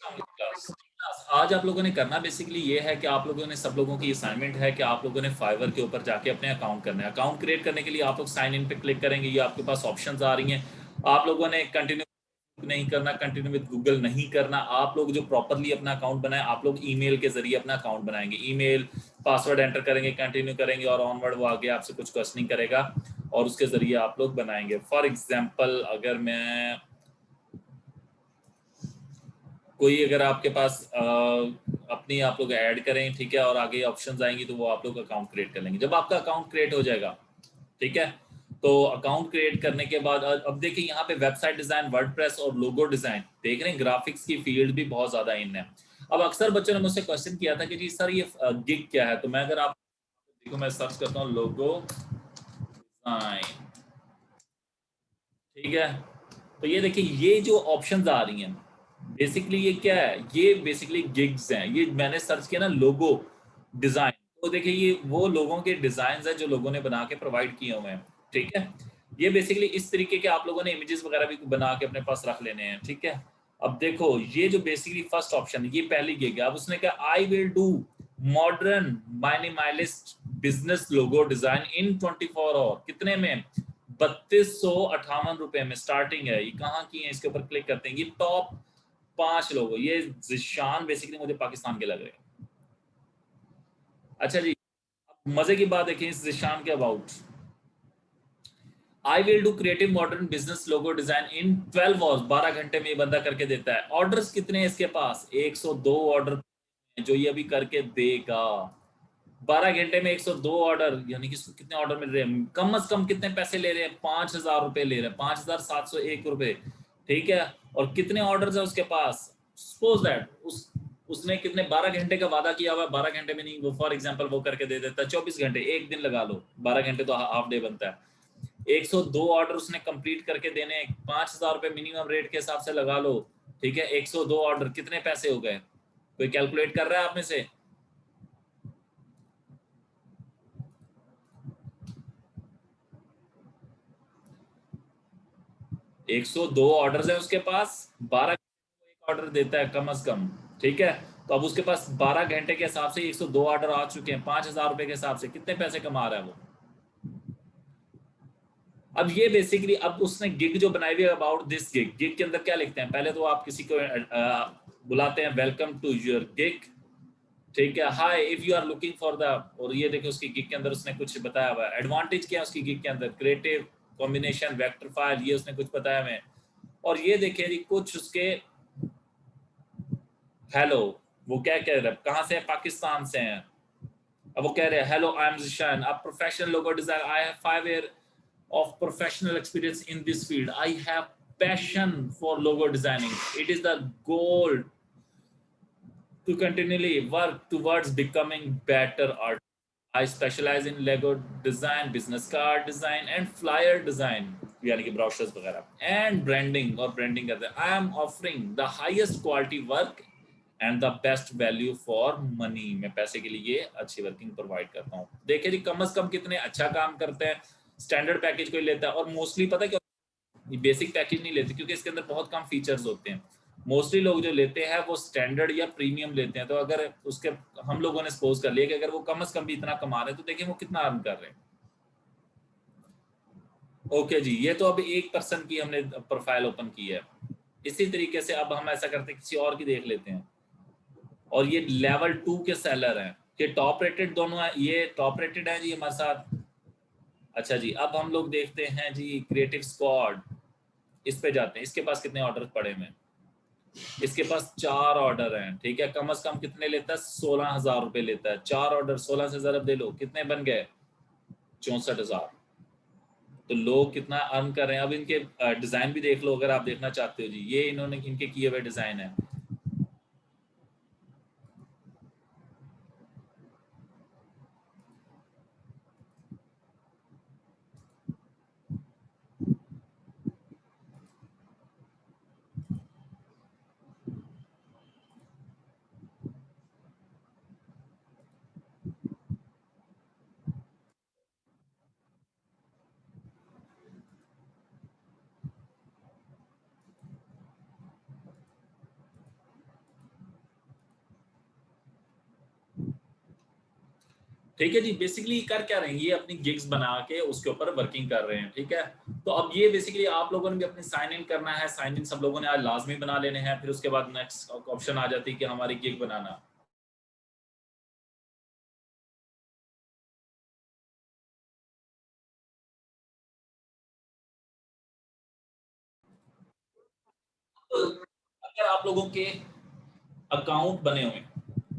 Class आज आप लोगों ने करना बेसिकली ये है कि आप लोगों ने सब लोगों की असाइनमेंट है कि आप लोगों ने फाइवर के ऊपर जाके अपने अकाउंट करना है। अकाउंट क्रिएट करने के लिए आप लोग साइन इन पे क्लिक करेंगे, ये आपके पास ऑप्शंस आ रही हैं। आप लोगों ने कंटिन्यू नहीं करना, कंटिन्यू विद गूगल नहीं करना। आप लोग जो प्रॉपरली अपना अकाउंट बनाए, आप लोग ईमेल के जरिए अपना अकाउंट बनाएंगे। ईमेल पासवर्ड एंटर करेंगे, कंटिन्यू करेंगे और ऑनवर्ड वो आगे आपसे कुछ क्वेश्चनिंग करेगा और उसके जरिए आप लोग बनाएंगे। फॉर एग्जाम्पल अगर मैं कोई अगर आपके पास अपनी आप लोग ऐड करें, ठीक है, और आगे ऑप्शंस आएंगी तो वो आप लोग अकाउंट क्रिएट कर लेंगे। जब आपका अकाउंट क्रिएट हो जाएगा, ठीक है, तो अकाउंट क्रिएट करने के बाद अब देखिए यहाँ पे वेबसाइट डिजाइन, वर्डप्रेस और लोगो डिजाइन देख रहे हैं। ग्राफिक्स की फील्ड भी बहुत ज्यादा इन है। अब अक्सर बच्चों ने मुझसे क्वेश्चन किया था कि जी सर ये गिग क्या है। तो मैं अगर आप देखो, मैं सर्च करता हूँ लोगो डिजाइन, ठीक है, तो ये देखिए ये जो ऑप्शंस आ रही हैं बेसिकली ये क्या है, ये बेसिकली गिग्स हैं। ये मैंने सर्च किया ना लोगो डिजाइन, तो देखिए ये वो लोगों के डिजाइन हैं जो लोगों ने बना के प्रोवाइड किए हुए हैं, ठीक है। ये बेसिकली इस तरीके के आप लोगों ने इमेजेस वगैरह भी बना के अपने पास रख लेने हैं, ठीक है। अब देखो ये जो बेसिकली फर्स्ट ऑप्शन है ये पहली गिग है। अब उसने कहा I will do modern minimalist business logo design in 24 hour, कितने में, 3258 रुपए में स्टार्टिंग है। ये कहाँ की है, इसके ऊपर क्लिक करते हैं। ये टॉप 5 लोग, ये जिशान बेसिकली मुझे पाकिस्तान के लग रहे हैं। अच्छा जी, मजे की बात देखिए इस जिशान के about, I will do creative modern business logo design in 12 hours, 12 घंटे में ये बंदा करके देता है। ऑर्डर्स कितने हैं इसके पास, 102 ऑर्डर जो ये अभी करके देगा। 12 घंटे में 102 ऑर्डर, यानी कि इसको कितने ऑर्डर मिल रहे हैं, कम से कम कितने पैसे ले रहे हैं, 5,000 रुपए ले रहे हैं, 5,701 रुपए, ठीक है। और कितने ऑर्डर है उसके पास, सपोज दैट उसने कितने 12 घंटे का वादा किया हुआ है। 12 घंटे में नहीं, वो फॉर एग्जाम्पल वो करके दे देता है 24 घंटे, एक दिन लगा लो, 12 घंटे तो हाफ डे बनता है। 102 ऑर्डर उसने कंप्लीट करके देने, 5,000 रुपए मिनिमम रेट के हिसाब से लगा लो, ठीक है। 102 ऑर्डर कितने पैसे हो गए, कोई कैलकुलेट कर रहा है आप में से। 102 ऑर्डर है उसके पास, 12 एक ऑर्डर देता है कम से कम, ठीक है। तो अब उसके पास 12 घंटे के हिसाब से 102 ऑर्डर आ चुके हैं, 5,000 रुपए के हिसाब से कितने पैसे कमा रहा है वो। अब ये बेसिकली अब उसने गिग जो बनाई हुई है, अबाउट दिस गिग, गिग के अंदर क्या लिखते हैं, पहले तो आप किसी को बुलाते हैं, वेलकम टू योर गिग, ठीक है, hi if you are looking for the, और ये देखिए उसकी गिग के अंदर उसने कुछ बताया हुआ है। एडवांटेज क्या है उसकी गिग के अंदर, क्रिएटिव कॉम्बिनेशन, वेक्टर फाइल, ये उसने कुछ बताया हुआ है। और ये देखिए जी कुछ उसके हेलो, वो क्या कह रहे हैं, कहाँ से है, पाकिस्तान से हैं। अब वो कह रहे हैं hello I am Zeeshan, a professional logo design, I have 5 years of professional experience in this field, I have passion for logo designing, it is the goal to continually work towards becoming better art. I specialize in Lego design, business card design and flyer design, यानी कि brochures वगैरह, and branding, और branding करते हैं। I am offering the highest quality work and the best value for money, मैं पैसे के लिए अच्छी वर्किंग प्रोवाइड करता हूँ। देखिए जी कम से कम कितने अच्छा काम करते हैं। स्टैंडर्ड पैकेज कोई लेता है, और मोस्टली पता है क्या, बेसिक पैकेज नहीं लेते क्योंकि इसके अंदर बहुत कम फीचर्स होते हैं। मोस्टली लोग जो लेते हैं वो स्टैंडर्ड या प्रीमियम लेते हैं। तो अगर उसके हम लोगों ने सपोज कर लिया कि अगर वो कम से कम भी इतना कमा रहे हैं, तो देखिए वो कितना अर्न कर रहे हैं। ओके जी, ये तो अब एक पर्सन की हमने प्रोफाइल ओपन की है। इसी तरीके से अब हम ऐसा करते हैं, किसी और की देख लेते हैं। और ये लेवल 2 के सेलर हैं, कि टॉप रेटेड दोनों है, ये टॉप रेटेड है जी हमारे साथ। अच्छा जी, अब हम लोग देखते हैं जी क्रिएटिव स्क्वाड, इस पे जाते हैं। इसके पास कितने ऑर्डर पड़े हुए हैं, इसके पास 4 ऑर्डर हैं, ठीक है। कम से कम कितने लेता है, 16,000 रुपए लेता है। 4 ऑर्डर 16 से जरा दे लो, कितने बन गए, 64,000। तो लोग कितना अर्न कर रहे हैं। अब इनके डिजाइन भी देख लो अगर आप देखना चाहते हो जी, ये इन्होंने इनके किए हुए डिजाइन है। ठीक है जी। बेसिकली कर क्या रहे हैं, ये अपनी गिग्स बना के उसके ऊपर वर्किंग कर रहे हैं, ठीक है। तो अब ये बेसिकली आप लोगों ने भी अपने साइन इन करना है, साइन इन सब लोगों ने आज लाजमी बना लेने हैं, फिर उसके बाद नेक्स्ट ऑप्शन आ जाती है कि हमारी गिग बनाना। तो अगर आप लोगों के अकाउंट बने हुए,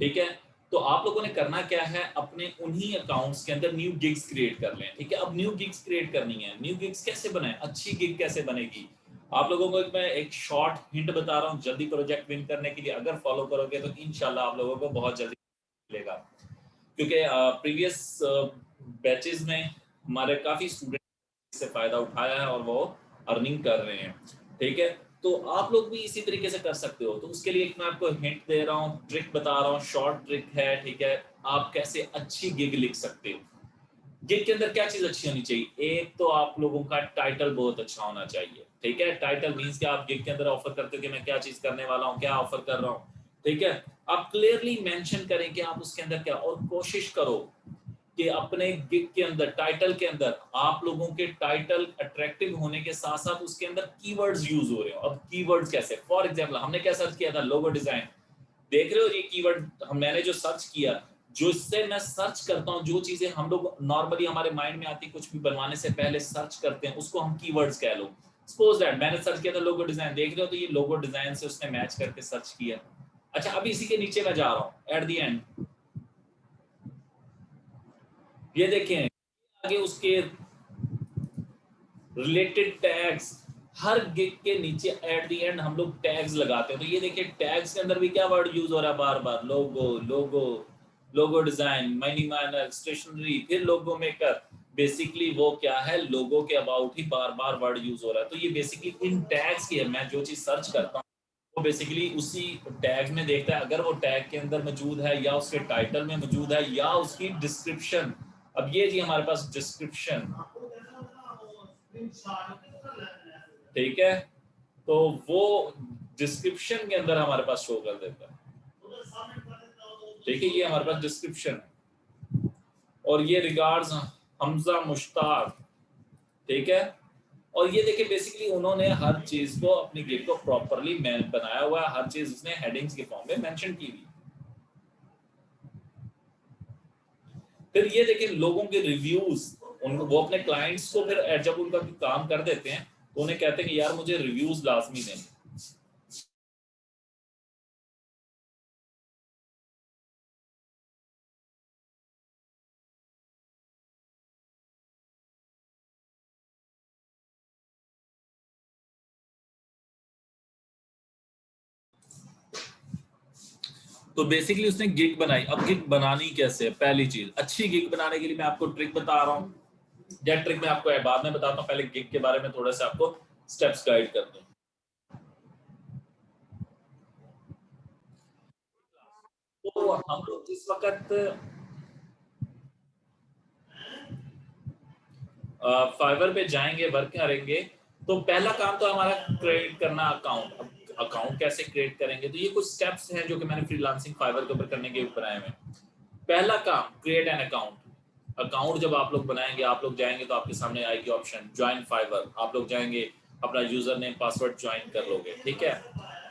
ठीक है, तो आप लोगों ने करना क्या है, अपने उन्हीं अकाउंट्स के अंदर न्यू गिग्स क्रिएट कर लें, ठीक है। अब न्यू गिग्स क्रिएट करनी है, न्यू गिग्स कैसे बनाए, अच्छी गिग कैसे बनेगी, आप लोगों को मैं एक शॉर्ट हिंट बता रहा हूँ जल्दी प्रोजेक्ट विन करने के लिए। अगर फॉलो करोगे तो इंशाल्लाह आप लोगों को बहुत जल्दी मिलेगा, क्योंकि प्रीवियस बैचेस में हमारे काफी स्टूडेंट से फायदा उठाया है और वो अर्निंग कर रहे हैं, ठीक है। तो आप लोग भी इसी तरीके से कर सकते हो। तो उसके लिए एक मैं आपको हिंट दे रहा हूँ, ट्रिक बता रहा हूँ, शॉर्ट ट्रिक है, ठीक है। आप कैसे अच्छी गिग लिख सकते हो। गिग के अंदर क्या चीज अच्छी होनी चाहिए, एक तो आप लोगों का टाइटल बहुत अच्छा होना चाहिए, ठीक है। टाइटल मींस कि आप गिग के अंदर ऑफर करते हो कि मैं क्या चीज करने वाला हूँ, क्या ऑफर कर रहा हूँ, ठीक है। आप क्लियरली मेंशन करें कि आप उसके अंदर क्या, और कोशिश करो कि अपने गिग के अंदर, टाइटल के अंदर आप लोगों के टाइटल अट्रैक्टिव होने के साथ साथ उसके अंदर कीवर्ड्स यूज हो रहे हो। अब कीवर्ड्स कैसे, फॉर एग्जांपल हमने क्या सर्च किया था, लोगो डिजाइन, देख रहे हो ये कीवर्ड मैंने जो सर्च किया, जो इससे मैं सर्च करता हूँ, जो चीजें हम लोग नॉर्मली हमारे माइंड में आती, कुछ भी बनवाने से पहले सर्च करते हैं, उसको हम कीवर्ड्स कह लो। सपोज दैट मैंने सर्च किया था लोगो डिजाइन, देख रहे हो, तो ये लोगो डिजाइन से उसने मैच करके सर्च किया। अच्छा, अभी इसी के नीचे मैं जा रहा हूँ एट द एंड, ये देखें आगे उसके रिलेटेड टैग्स, हर गिग के नीचे एट द एंड हम लोग टैग्स लगाते हैं। तो ये देखिए टैग्स के अंदर भी क्या वर्ड यूज हो रहा है बार बार, logo, logo, logo design, money miner, stationery, फिर लोगो मेकर। बेसिकली वो क्या है, लोगो के अबाउट ही बार बार वर्ड यूज हो रहा है। तो ये बेसिकली इन टैग्स की है, मैं जो चीज सर्च करता हूँ वो बेसिकली उसी टैग में देखता है, अगर वो टैग के अंदर मौजूद है या उसके टाइटल में मौजूद है या उसकी डिस्क्रिप्शन। अब ये जी हमारे पास डिस्क्रिप्शन, ठीक है, तो वो डिस्क्रिप्शन के अंदर हमारे पास शो कर देता है, ठीक है। ये हमारे पास डिस्क्रिप्शन है, और ये रिगार्ड्स हमजा मुश्ताक, ठीक है। और ये देखिए बेसिकली उन्होंने हर चीज को, अपनी गिग को प्रॉपरली मैन बनाया हुआ है, हर चीज उसने हेडिंग्स के फॉर्म में मेंशन की हुई। फिर ये देखिए लोगों के रिव्यूज, उनको वो अपने क्लाइंट्स को फिर जब उनका काम कर देते हैं तो उन्हें कहते हैं कि यार मुझे रिव्यूज लाजमी दें। तो बेसिकली उसने गिग बनाई। अब गिग बनानी कैसे है, पहली चीज, अच्छी गिग बनाने के लिए मैं आपको ट्रिक बता रहा हूँ। जेट ट्रिक मैं आपको बाद में बताता हूँ, पहले गिग के बारे में थोड़ा सा आपको स्टेप्स गाइड कर दूं। तो हम लोग इस वक्त फाइवर पे जाएंगे, वर्क करेंगे। तो पहला काम तो हमारा क्रिएट करना अकाउंट। अकाउंट कैसे क्रिएट करेंगे, तो ये कुछ स्टेप्स हैं जो कि मैंने फ्रीलांसिंग फाइवर के ऊपर करने के बनाए हुए हैं। पहला काम, क्रिएट एन अकाउंट। अकाउंट जब आप लोग बनाएंगे, आप लोग जाएंगे तो आपके सामने आएगी ऑप्शन ज्वाइन फाइवर, आप लोग जाएंगे, अपना यूजर नेम पासवर्ड ज्वाइन कर लोगे, ठीक है।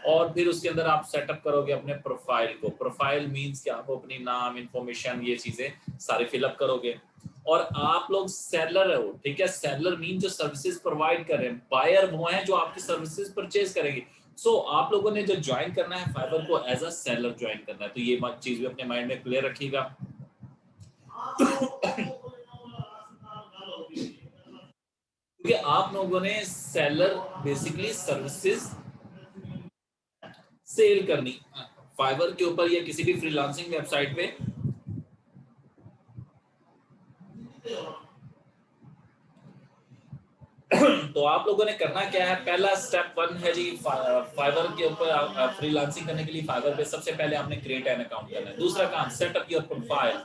और फिर उसके अंदर आप सेटअप करोगे अपने प्रोफाइल को। प्रोफाइल मींस कि आप अपनी नाम, इंफॉर्मेशन, ये चीजें सारे फिलअप करोगे। और आप लोग सेलर हो, ठीक है। सेलर मीन जो सर्विसेज प्रोवाइड कर रहे हैं, बायर वो हैं जो आपकी सर्विसेज परचेज करेंगे। सो आप लोगों ने जो ज्वाइन करना है फाइबर को, एज अ सेलर ज्वाइन करना है। तो ये चीज भी अपने माइंड में क्लियर रखिएगा। क्योंकि आप लोगों ने सेलर बेसिकली सर्विसेज सेल करनी फाइवर के ऊपर या किसी भी फ्रीलांसिंग वेबसाइट पे। तो आप लोगों ने करना क्या है, पहला स्टेप वन है जी, फाइवर के ऊपर फ्रीलांसिंग करने के लिए फाइवर पे सबसे पहले आपने क्रिएट एन अकाउंट करना है। दूसरा काम, setup your profile.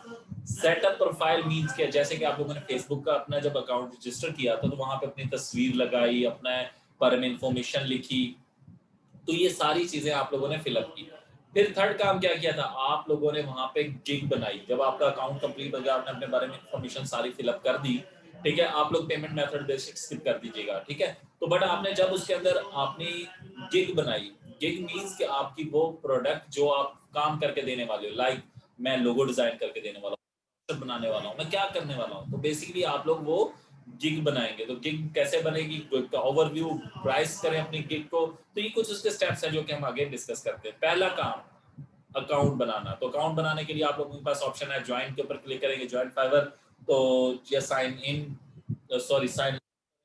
Setup profile means क्या, जैसे कि आप लोगों ने फेसबुक का अपना जब अकाउंट रजिस्टर किया था तो वहां पे अपनी तस्वीर लगाई, अपने बारे में इंफॉर्मेशन लिखी, तो ये सारी चीजें आप लोगों ने फिलअप की। फिर थर्ड काम क्या किया था, आप लोगों ने वहां पे गिग बनाई। जब आपका अकाउंट कंप्लीट हो गया, आपने अपने बारे में इन्फॉर्मेशन सारी फिलअप कर दी, ठीक है, आप लोग पेमेंट मेथड बेसिक स्किप कर दीजिएगा, ठीक है। तो बट आपने जब उसके अंदर अपनी गिग बनाई, गिग मींस कि आपकी वो प्रोडक्ट जो आप काम करके देने वाले हो, लाइक मैं लोगो डिजाइन करके देने वाला हूँ, बनाने वाला हूँ, मैं क्या करने वाला हूँ, तो बेसिकली आप लोग वो गिग बनाएंगे। तो गिग कैसे बनेगी, ओवरव्यू प्राइस करें अपनी गिग को। तो ये कुछ उसके स्टेप्स हैं जो कि हम आगे डिस्कस करते हैं। पहला काम अकाउंट बनाना। तो अकाउंट बनाने के लिए आप लोगों के पास ऑप्शन है, ज्वाइन के ऊपर क्लिक करेंगे, ज्वाइन फाइवर। तो या sign in, sorry sign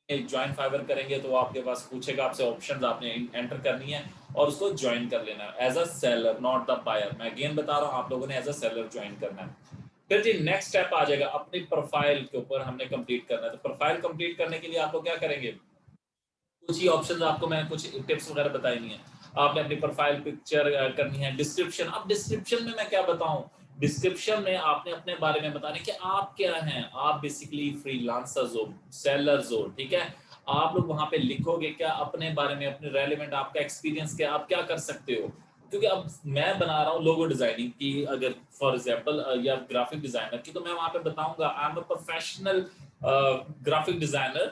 join Fiverr करेंगे तो आपके पास पूछेगा आपसे, ऑप्शंस आपने एंटर करनी है और उसको ज्वाइन कर लेना है as a seller, not the buyer. मैं अगेन बता रहा हूँ, आप लोगों ने एज अ सेलर ज्वाइन करना है। फिर जी नेक्स्ट स्टेप आ जाएगा, अपनी प्रोफाइल के ऊपर हमने कंप्लीट करना है। तो प्रोफाइल कंप्लीट करने के लिए आप लोग क्या करेंगे, कुछ ही ऑप्शंस आपको मैं कुछ टिप्स वगैरह बताई नहीं है। आपने अपनी प्रोफाइल पिक्चर करनी है, डिस्क्रिप्शन। अब डिस्क्रिप्शन में मैं क्या बताऊं, डिस्क्रिप्शन में आपने अपने बारे में बताने कि आप क्या हैं। आप बेसिकली फ्रीलांसर्स हो, सेलर्स हो, ठीक है। आप लोग वहां पे लिखोगे क्या अपने बारे में, अपने रेलेवेंट आपका एक्सपीरियंस क्या, आप क्या कर सकते हो। क्योंकि अब मैं बना रहा हूँ लोगो डिजाइनिंग की, अगर फॉर एग्जांपल या ग्राफिक डिजाइनर की, तो मैं वहां पे बताऊंगा I am a professional graphic designer,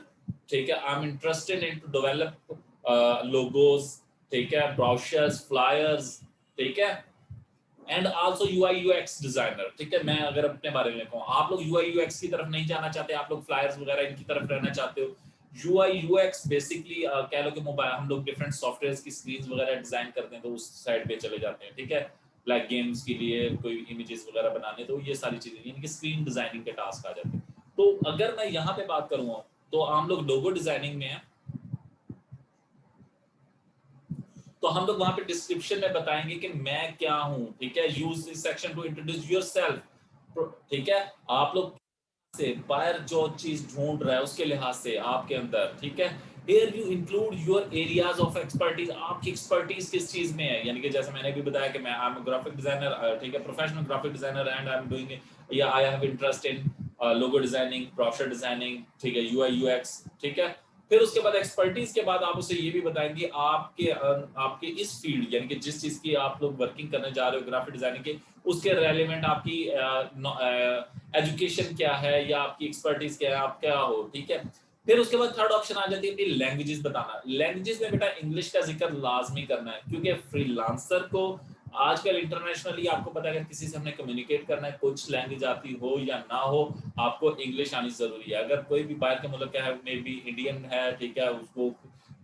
ठीक है। I am interested in to develop logos, ठीक है, ब्राउशर्स, फ्लायर्स, ठीक है, and also UI UX designer, ठीक है। मैं अगर अपने बारे में कहूँ, आप लोग यूआई यूएक्स की तरफ नहीं जाना चाहते, आप लोग फ्लायर्स वगैरह इनकी तरफ रहना चाहते हो। यूआई यूएक्स बेसिकली कह लो कि मोबाइल, हम लोग डिफरेंट सॉफ्टवेयर्स की स्क्रीन वगैरह डिजाइन करते हैं, तो उस साइड पे चले जाते हैं, ठीक है। लाइक गेम्स के लिए कोई इमेजेस वगैरह बनाने, तो ये सारी चीजें यानी कि स्क्रीन डिजाइनिंग के टास्क आ जाते हैं। तो अगर मैं यहाँ पे बात करूँ, तो हम लोग लोगो डिजाइनिंग में है, तो हम लोग वहां पे डिस्क्रिप्शन में बताएंगे कि मैं क्या हूं, ठीक है। Use this section two introduce yourself, ठीक है। आप लोग से बायर जो चीज ढूंढ रहा है उसके लिहाज से आपके अंदर, ठीक है। Here you include your areas of expertise, आपकी एक्सपर्टीज किस चीज में है, यानी कि जैसे मैंने भी बताया कि मैं आई एम ग्राफिक डिजाइनर, ठीक है, professional graphic designer, and I am doing या I have interest in logo designing, brochure designing, ठीक है, यूआई यूएक्स, ठीक है। फिर उसके बाद एक्सपर्टीज के बाद आप उसे ये भी बताएंगे आपके आपके इस फील्ड, यानी कि जिस चीज की आप लोग वर्किंग करने जा रहे हो ग्राफिक डिजाइनिंग के, उसके रेलेवेंट आपकी एजुकेशन क्या है या आपकी एक्सपर्टीज क्या है, आप क्या हो, ठीक है। फिर उसके बाद थर्ड ऑप्शन आ जाती है लैंग्वेजेस बताना। लैंग्वेजेस में बेटा इंग्लिश का जिक्र लाजमी करना है, क्योंकि फ्रीलांसर को आजकल इंटरनेशनली आपको पता है, अगर किसी से हमने कम्युनिकेट करना है, कुछ लैंग्वेज आती हो या ना हो, आपको इंग्लिश आनी जरूरी है। अगर कोई भी बाहर के मुल्क का है, मे बी इंडियन है, ठीक है, उसको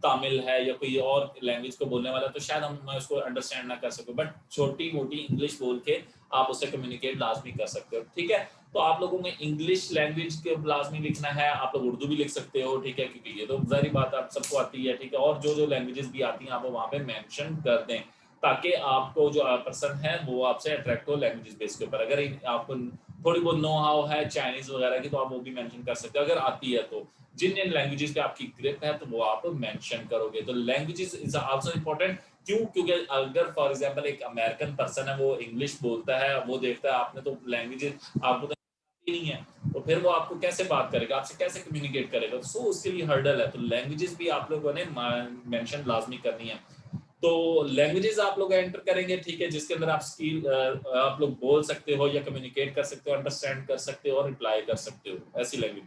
तमिल है या कोई और लैंग्वेज को बोलने वाला, तो शायद हम उसको अंडरस्टैंड ना कर सको, बट छोटी मोटी इंग्लिश बोल के आप उससे कम्युनिकेट लाजमी कर सकते हो, ठीक है। तो आप लोगों में इंग्लिश लैंग्वेज के लाजमी लिखना है, आप लोग उर्दू भी लिख सकते हो, ठीक है, क्योंकि ये तो जाहिर बात आप सबको आती है, ठीक है। और जो जो लैंग्वेजेस भी आती हैं आप वहाँ पे मेंशन कर दें, ताकि आपको जो पर्सन है वो आपसे अट्रैक्ट हो लैंग्वेजेस बेस के ऊपर। अगर आपको थोड़ी बहुत नो हाउ है चाइनीज वगैरह की, तो आप वो भी मेंशन कर सकते हो अगर आती है तो। जिन जिन लैंग्वेजेस पे आपकी ग्रिप है तो वो आप मेंशन करोगे। तो लैंग्वेजेस इज आल्सो इंपॉर्टेंट। क्यों, क्योंकि अगर फॉर एग्जांपल एक अमेरिकन पर्सन है, वो इंग्लिश बोलता है, वो देखता है आपने तो लैंग्वेजेस आपको तो नहीं है, तो फिर वो आपको कैसे बात करेगा, आपसे कैसे कम्युनिकेट करेगा, सो उसके लिए हर्डल है। तो लैंग्वेजेस भी आप लोगों ने मेंशन लाजमी करनी है। तो लैंग्वेजेस आप लोग एंटर करेंगे, ठीक है, जिसके अंदर आप स्किल आप लोग बोल सकते हो या कम्युनिकेट कर सकते हो, अंडरस्टैंड कर सकते हो और रिप्लाई कर सकते हो, ऐसी लैंग्वेज।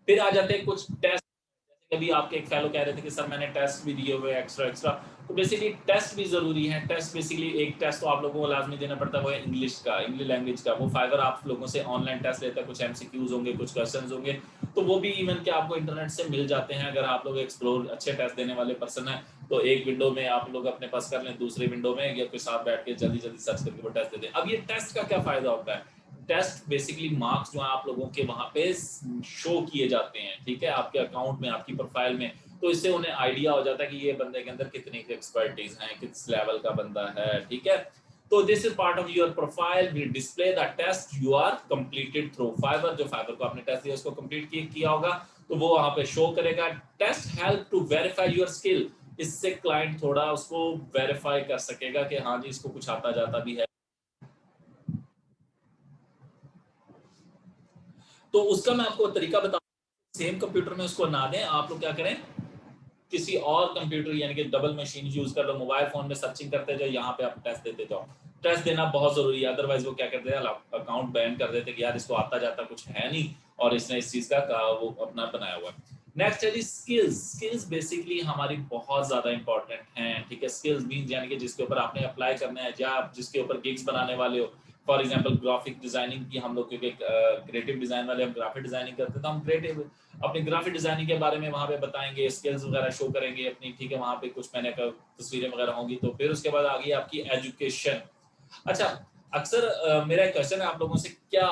फिर आ जाते हैं कुछ टेस्ट। जैसे कभी आपके एक फेलो कह रहे थे कि सर मैंने टेस्ट भी दिए हुए एक्स्ट्रा एक्स्ट्रा, तो बेसिकली टेस्ट भी जरूरी है। टेस्ट बेसिकली एक टेस्ट तो आप लोगों को लाजमी देना पड़ता है, वो है इंग्लिश का, इंग्लिश लैंग्वेज का। वो फाइवर आप लोगों से ऑनलाइन टेस्ट लेता है, कुछ एमसीक्यूज होंगे, कुछ क्वेश्चंस होंगे, तो वो भी इवन के आपको इंटरनेट से मिल जाते हैं। अगर आप लोग एक्सप्लोर अच्छे टेस्ट देने वाले पर्सन है, तो एक विंडो में आप लोग अपने पास कर लें, दूसरी विंडो में या कोई साथ बैठ के जल्दी जल्दी सर्च करके वो टेस्ट दे दें। अब ये टेस्ट का क्या फायदा होता है, टेस्ट बेसिकली मार्क्स जो है आप लोगों के वहां पे शो किए जाते हैं, ठीक है, आपके अकाउंट में, आपकी प्रोफाइल में। तो इससे उन्हें आइडिया हो जाता है कि ये बंदे के अंदर कितनी एक्सपर्टीज है, किस लेवल का बंदा है, ठीक है। तो this is part of your profile, will display the test you are completed through Fiverr. जो फाइवर को आपने टेस्ट दिया उसको कंप्लीट किया होगा, तो वो वहां पे शो करेगा। Test help to verify your skill. इससे क्लाइंट थोड़ा उसको वेरीफाई कर सकेगा कि हाँ जी इसको कुछ आता जाता भी है। तो उसका मैं आपको तरीका बताऊं, सेम कंप्यूटर में उसको ना दें, आप लोग क्या करें किसी और कंप्यूटर यानी कि डबल मशीन यूज कर लो, मोबाइल फोन में सर्चिंग करते जाओ, यहाँ पे आप टेस्ट देते जाओ। टेस्ट देना बहुत जरूरी है, अदरवाइज वो क्या करते हैं, अकाउंट बैन कर देते कि यार इसको आता जाता कुछ है नहीं और इसने इस चीज का वो अपना बनाया हुआ है। नेक्स्ट है जी स्किल्स। स्किल्स बेसिकली हमारी बहुत ज्यादा इंपॉर्टेंट हैं, ठीक है। स्किल्स मीन यानी कि जिसके ऊपर आपने अप्लाई करना है या आप जिसके ऊपर गिग्स बनाने वाले हो। फॉर एग्जांपल ग्राफिक डिजाइनिंग की हम लोग, क्योंकि क्रिएटिव डिजाइन वाले हम ग्राफिक डिजाइनिंग करते हैं, तो हम क्रिएटिव अपनी ग्राफिक डिजाइनिंग के बारे में वहाँ पे बताएंगे, स्किल्स वगैरह शो करेंगे अपनी, ठीक है। वहाँ पे कुछ मैंने तस्वीरें वगैरह होंगी। तो फिर उसके बाद आ गई आपकी एजुकेशन। अच्छा, अक्सर मेरा एक क्वेश्चन है आप लोगों से, क्या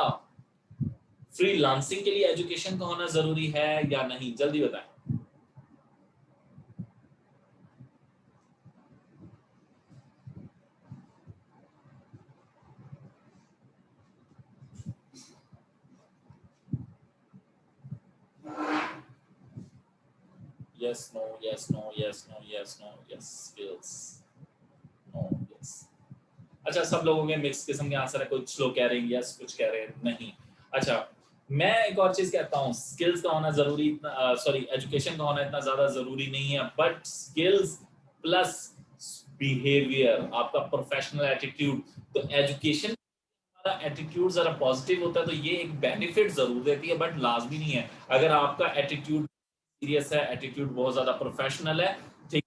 फ्रीलांसिंग के लिए एजुकेशन का होना जरूरी है या नहीं? जल्दी बताएं। Yes, no, yes, no, yes, no, yes, no, yes, skills, no, yes। अच्छा, सब लोगों के मिक्स किस्म के आंसर है, कुछ लोग कह रहे हैं यस, कुछ कह रहे हैं नहीं। अच्छा, मैं एक और चीज कहता हूँ, स्किल्स का होना जरूरी, सॉरी एजुकेशन का होना इतना ज्यादा जरूरी नहीं है, बट स्किल्स प्लस बिहेवियर, आपका प्रोफेशनल एटीट्यूड। तो एजुकेशन एटीट्यूड जरा पॉजिटिव होता है तो ये एक बेनिफिट जरूर देती है, बट लाजमी नहीं है। अगर आपका एटीट्यूड सीरियस है, एटीट्यूड बहुत ज्यादा प्रोफेशनल है, ठीक,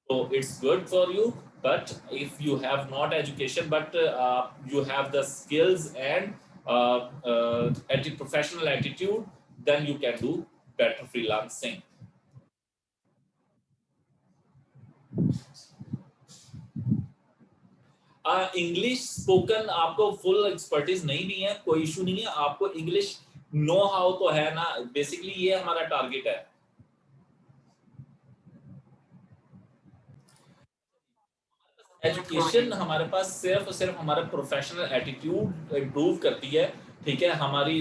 तो it's good for you. but if you have not education but you have the skills and professional attitude, then you can do better freelancing। English spoken आपको फुल एक्सपर्टीज नहीं भी है, कोई इशू नहीं है, आपको इंग्लिश नो हाउ तो है ना, बेसिकली ये हमारा टारगेट है। एजुकेशन हमारे पास सिर्फ और सिर्फ हमारा प्रोफेशनल एटीट्यूड इम्प्रूव करती है, ठीक है, हमारी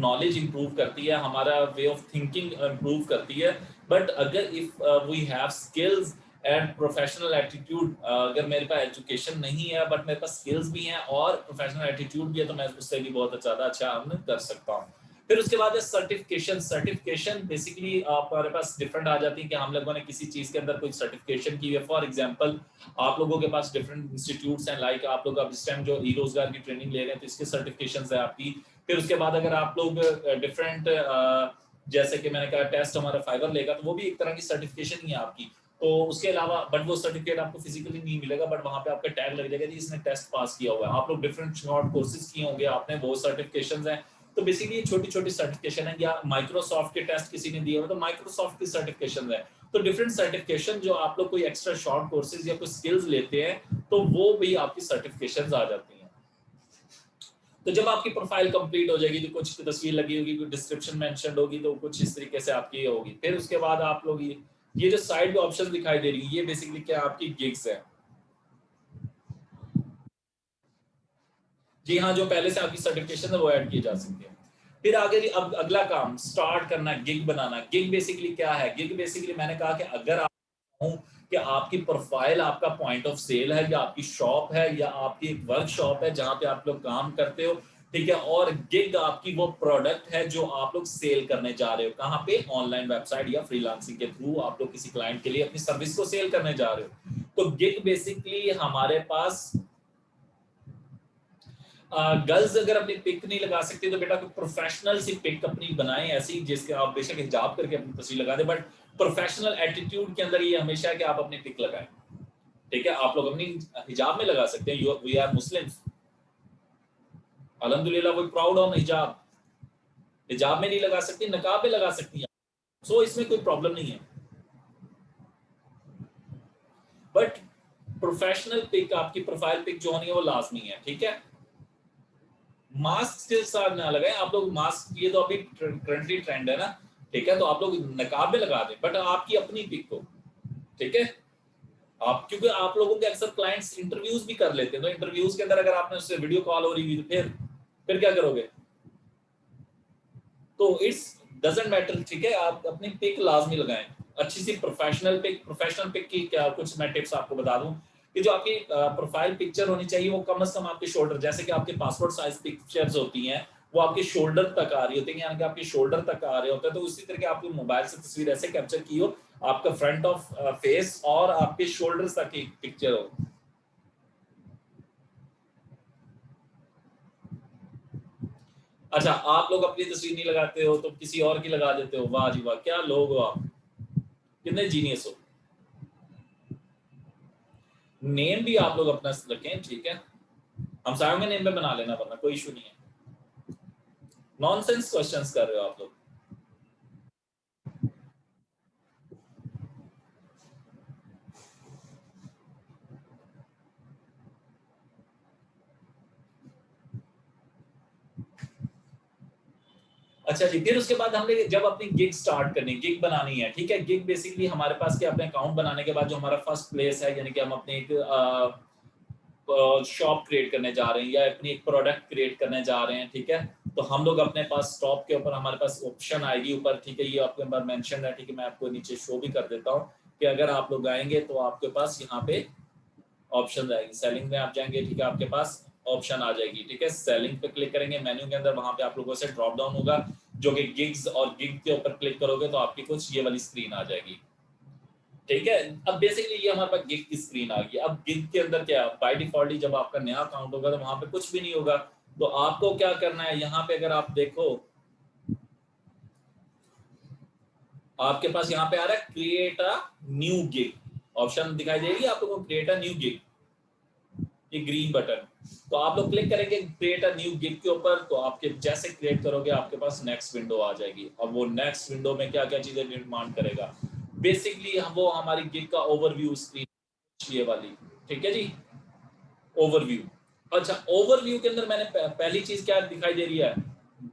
नॉलेज इम्प्रूव करती है, हमारा वे ऑफ थिंकिंग इम्प्रूव करती है। बट अगर if we have skills and professional attitude, अगर मेरे पास एजुकेशन नहीं है बट मेरे पास स्किल्स भी हैं और प्रोफेशनल एटीट्यूड भी है, तो मैं उससे भी बहुत ज़्यादा अच्छा अर्न कर सकता हूँ। फिर उसके बाद है सर्टिफिकेशन। सर्टिफिकेशन बेसिकली हमारे पास डिफरेंट आ जाती है कि हम लोगों ने किसी चीज के अंदर कोई सर्टिफिकेशन की है। फॉर एग्जांपल, आप लोगों के पास डिफरेंट इंस्टीट्यूट्स हैं, लाइक आप लोग अब इस टाइम जो ई रोजगार की ट्रेनिंग ले रहे हैं तो इसके सर्टिफिकेशंस है आपकी। फिर उसके बाद अगर आप लोग डिफरेंट, जैसे कि मैंने कहा टेस्ट हमारा फाइवर लेगा, तो वो भी एक तरह की सर्टिफिकेशन ही है आपकी। तो उसके अलावा बट वो सर्टिफिकेट आपको फिजिकली नहीं मिलेगा, बट वहां पे आपका टैग लग जाएगा जी इसने टेस्ट पास किया हुआ है। आप लोग डिफरेंट शॉर्ट कोर्सेज किए होंगे आपने, वो सर्टिफिकेशंस हैं। तो बेसिकली छोटी छोटी सर्टिफिकेशन है, या माइक्रोसॉफ्ट के टेस्ट किसी ने दिए हो तो माइक्रोसॉफ्ट की सर्टिफिकेशन है। तो डिफरेंट सर्टिफिकेशन जो आप लोग कोई एक्स्ट्रा शॉर्ट कोर्सेज या कोई स्किल्स लेते हैं तो वो भी आपकी सर्टिफिकेशंस आ जाती हैं। तो जब आपकी प्रोफाइल कंप्लीट हो जाएगी तो कुछ तस्वीर लगी होगी, कुछ डिस्क्रिप्शन मेंशन होगी, तो कुछ इस तरीके से आपकी होगी। फिर उसके बाद आप लोग ये जो साइड पे ऑप्शन दिखाई दे रही है, ये बेसिकली क्या आपकी गिग्स है। जी हाँ, जो पहले से आपकी सर्टिफिकेशन है वो ऐड की जा सकती है। फिर आगे जी, अब अगला काम स्टार्ट करना, गिग बनाना। गिग बेसिकली क्या है? गिग बेसिकली मैंने कहा कि अगर आप कि आपकी प्रोफाइल आपका पॉइंट ऑफ सेल है, या आपकी शॉप है, या आपकी एक वर्कशॉप है जहां पे आप लोग काम करते हो, ठीक है, और गिग आपकी वो प्रोडक्ट है जो आप लोग सेल करने जा रहे हो। कहाँ पे? ऑनलाइन वेबसाइट या फ्रीलांसिंग के थ्रू आप लोग किसी क्लाइंट के लिए अपनी सर्विस को सेल करने जा रहे हो। तो गिग बेसिकली हमारे पास, गर्ल्स अगर अपनी पिक नहीं लगा सकती तो बेटा कोई प्रोफेशनल सी पिक अपनी बनाएं, ऐसी जिसके आप बेशक हिजाब करके अपनी तस्वीर लगा दें, बट प्रोफेशनल एटीट्यूड के अंदर ये हमेशा है कि आप अपनी पिक लगाएं, ठीक है। आप लोग अपनी हिजाब में लगा सकते हैं, वी आर मुस्लिम्स, अल्हम्दुलिल्लाह, वी प्राउड ऑन हिजाब। हिजाब में नहीं लगा सकती, नकाब में लगा सकती हैं, सो इसमें कोई प्रॉब्लम नहीं है। बट प्रोफेशनल पिक, आपकी प्रोफाइल पिक जो होनी है वो लाजमी है, ठीक है। मास्क के साथ ना लगाएं आप लोग, मास्क ये तो अभी करंटली ट्रेंड है ना, ठीक है, तो आप लोग नकाब में लगा दें, बट आपकी अपनी पिक को, ठीक है। आप, क्योंकि आप लोगों के अक्सर क्लाइंट्स इंटरव्यूज भी कर लेते हैं, तो इंटरव्यूज के अंदर अगर आपने उससे वीडियो कॉल हो रही हुई तो फिर क्या करोगे? तो इट्स डजंट मैटर, ठीक है, आप अपनी पिक लाजमी लगाएं, अच्छी सी प्रोफेशनल पिक। प्रोफेशनल पिक की क्या कुछ मैं टिप्स आपको बता दूं कि जो आपकी प्रोफाइल पिक्चर होनी चाहिए वो कम से कम आपके शोल्डर, जैसे कि आपके पासपोर्ट साइज पिक्चर्स होती हैं वो आपके शोल्डर तक आ रही होती है, यानी कि आपके शोल्डर तक आ रहे होते हैं, तो उसी तरह के आपके मोबाइल से तस्वीर ऐसे कैप्चर की हो आपका फ्रंट ऑफ फेस और आपके शोल्डर्स तक की पिक्चर हो। अच्छा, आप लोग अपनी तस्वीर नहीं लगाते हो तो किसी और की लगा देते हो। वाह जी वाह, क्या लोग हो आप, कितने जीनियस हो। नेम भी आप लोग अपना रखें, ठीक है, हम सारों के नेम पे बना लेना, वरना कोई इशू नहीं है। नॉनसेंस क्वेश्चंस कर रहे हो आप लोग। अच्छा जी, फिर उसके बाद हमने जब अपनी गिग स्टार्ट करनी, गिग बनानी है, ठीक है। गिग बेसिकली हमारे पास क्या, अपने अकाउंट बनाने के बाद जो हमारा फर्स्ट प्लेस है, यानी कि हम अपने एक शॉप क्रिएट करने जा रहे हैं या अपनी एक प्रोडक्ट क्रिएट करने जा रहे हैं, ठीक है। तो हम लोग अपने पास स्टॉप के ऊपर हमारे पास ऑप्शन आएगी ऊपर, ठीक है, ये आपके ऊपर मेंशन है, ठीक है। मैं आपको नीचे शो भी कर देता हूँ कि अगर आप लोग आएंगे तो आपके पास यहाँ पे ऑप्शन आएगी। सेलिंग में आप जाएंगे, ठीक है, आपके पास ऑप्शन आ जाएगी, ठीक है। सेलिंग पे क्लिक करेंगे मेन्यू के अंदर, वहां पे आप लोगों से ड्रॉप डाउन होगा जो कि गिग्स, और गिग के ऊपर क्लिक करोगे तो आपकी कुछ ये वाली स्क्रीन आ जाएगी, ठीक है। अब बेसिकली ये हमारे पास गिग की स्क्रीन आ गई। अब गिग के अंदर क्या, बाय डिफॉल्ट जब आपका नया अकाउंट होगा तो वहां पे कुछ भी नहीं होगा। तो आपको क्या करना है, यहाँ पे अगर आप देखो, आपके पास यहाँ पे आ रहा है create a new gig, option दिखाई देगी आप लोगों को, क्रिएट अ न्यू गिग, ये ग्रीन बटन। तो आप लोग क्लिक करेंगे क्रिएट अ न्यू गिग के ऊपर, तो आपके जैसे क्रिएट करोगे आपके पास नेक्स्ट विंडो आ जाएगी। अब वो नेक्स्ट विंडो में क्या क्या चीजें डिमांड करेगा, बेसिकली हम वो हमारी गिग का ओवरव्यू स्क्रीन ये वाली, ठीक है जी, ओवरव्यू। अच्छा, ओवरव्यू के अंदर मैंने पहली चीज क्या दिखाई दे रही है,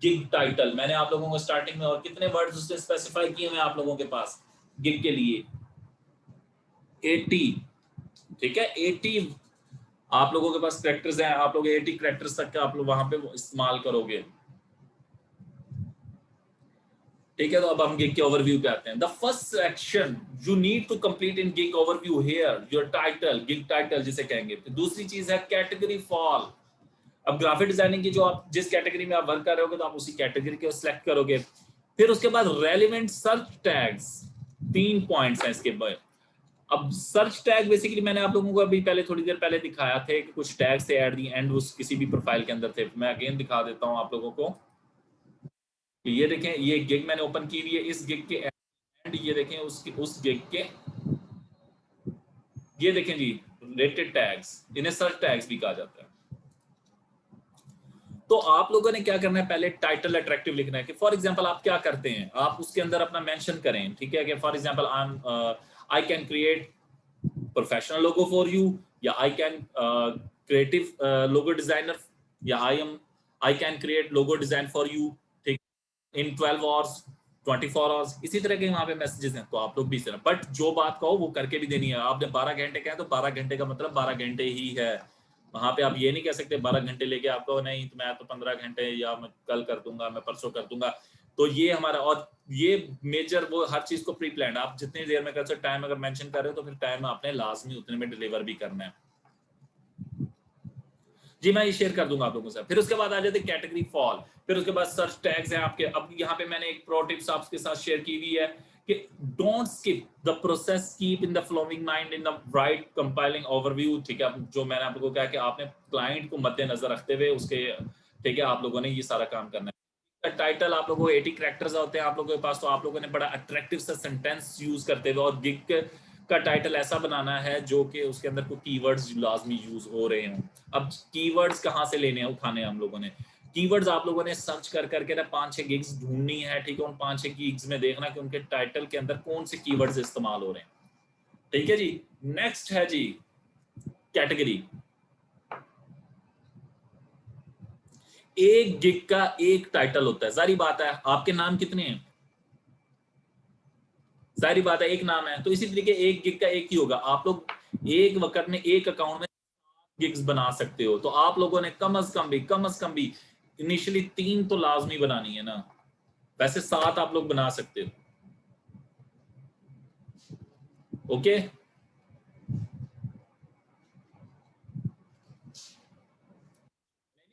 गिग टाइटल। मैंने आप लोगों को स्टार्टिंग में और कितने वर्ड्स उससे स्पेसिफाई किए हैं आप लोगों के पास गिग के लिए, 80, ठीक है, 80 आप लोगों के पास कैरेक्टर्स हैं, आप लोग 80 कैरेक्टर्स तक आप लोग वहां पे इस्तेमाल करोगे, ठीक है। तो अब हम गिग के ओवरव्यू पे आते हैं। The first section you need to complete in gig overview here your title, gig title जिसे कहेंगे। फिर दूसरी चीज है कैटेगरी फॉल। अब ग्राफिक डिजाइनिंग की जो आप जिस कैटेगरी में आप वर्क कर रहे होगे तो आप उसी कैटेगरी को सिलेक्ट करोगे। फिर उसके बाद रेलिवेंट सर्च टैग्स, 3 पॉइंट्स हैं इसके बाद। अब सर्च टैग बेसिकली मैंने आप लोगों को अभी पहले थोड़ी देर पहले दिखाया थे कि कुछ टैग्स थे एट दी एंड उस किसी भी प्रोफाइल के अंदर थे। मैं अगेन दिखा देता हूं आप लोगों को कि ये देखें, ये गिग मैंने ओपन की हुई है, इस गिग के एंड ये देखें उस गिग के, ये देखें जी, रेटेड टैग्स, इन्हें सर्च टैग्स भी कहा जाता है। तो आप लोगों ने क्या करना है, पहले टाइटल अट्रैक्टिव लिखना है कि फॉर एग्जांपल आप क्या करते हैं, आप उसके अंदर अपना मेंशन करें, ठीक है, कि for example I can create professional logo for you, या I can creative logo designer, या I can create logo design for you, ठीक, इन 12 आवर्स, 24 आवर्स, इसी तरह के वहां पे मैसेजेस हैं। तो आप लोग भी इस तरह, बट जो बात कहो वो करके भी देनी है। आपने 12 घंटे कहा तो 12 घंटे का मतलब 12 घंटे ही है। वहां पे आप ये नहीं कह सकते 12 घंटे लेके आपको, नहीं तो मैं तो 15 घंटे, या मैं कल कर दूंगा, मैं परसों कर दूंगा। तो ये हमारा, और ये मेजर वो हर चीज को प्री प्लान, आप जितनी देर में कर सकते, टाइम अगर मेंशन कर रहे हो तो फिर टाइम आपने लाजमी उतने में डिलीवर भी करना है जी। मैं ये शेयर कर दूंगा आप लोगों से। फिर उसके बाद आ जाते कैटेगरी फॉल, फिर उसके बाद सर्च टैग्स हैं आपके। अब यहाँ पे मैंने एक प्रो टिप्स आपके साथ शेयर की हुई है कि don't skip the process, keep in the flowing mind in the right compiling overview, ठीक है। जो मैंने आप लोगों को कहा कि आपने क्लाइंट को मद्देनजर रखते हुए उसके, ठीक है, आप लोगों ने ये सारा काम करना है। टाइटल आप लोगों को 80 कैरेक्टर्स होते हैं आप लोगों के पास, तो आप लोगों ने बड़ा अट्रैक्टिव सा सेंटेंस यूज करते हुए और गिग का टाइटल ऐसा बनाना है जो कि उसके अंदर कोई कीवर्ड्स लाजमी यूज हो रहे हों। अब कीवर्ड्स कहाँ से लेने हैं, उठाने हैं हम लोगों ने, कीवर्ड्स आप लोगों ने सर्च कर करके ना 5-6 गिग्स ढूंढनी है, ठीक है। उन 5-6 गिग्स में देखना कि उनके टाइटल के अंदर कौन से कीवर्ड्स इस्तेमाल हो रहे हैं, ठीक है जी। नेक्स्ट है जी कैटेगरी। एक गिग का एक टाइटल होता है, जारी बात है। आपके नाम कितने हैं, जारी बात है एक नाम है, तो इसी तरीके एक गिग का एक ही होगा। आप लोग एक वक्त में एक अकाउंट में गिग्स बना सकते हो, तो आप लोगों ने कम अज कम भी इनिशियली 3 तो लाजमी बनानी है ना। वैसे 7 आप लोग बना सकते हो, ओके।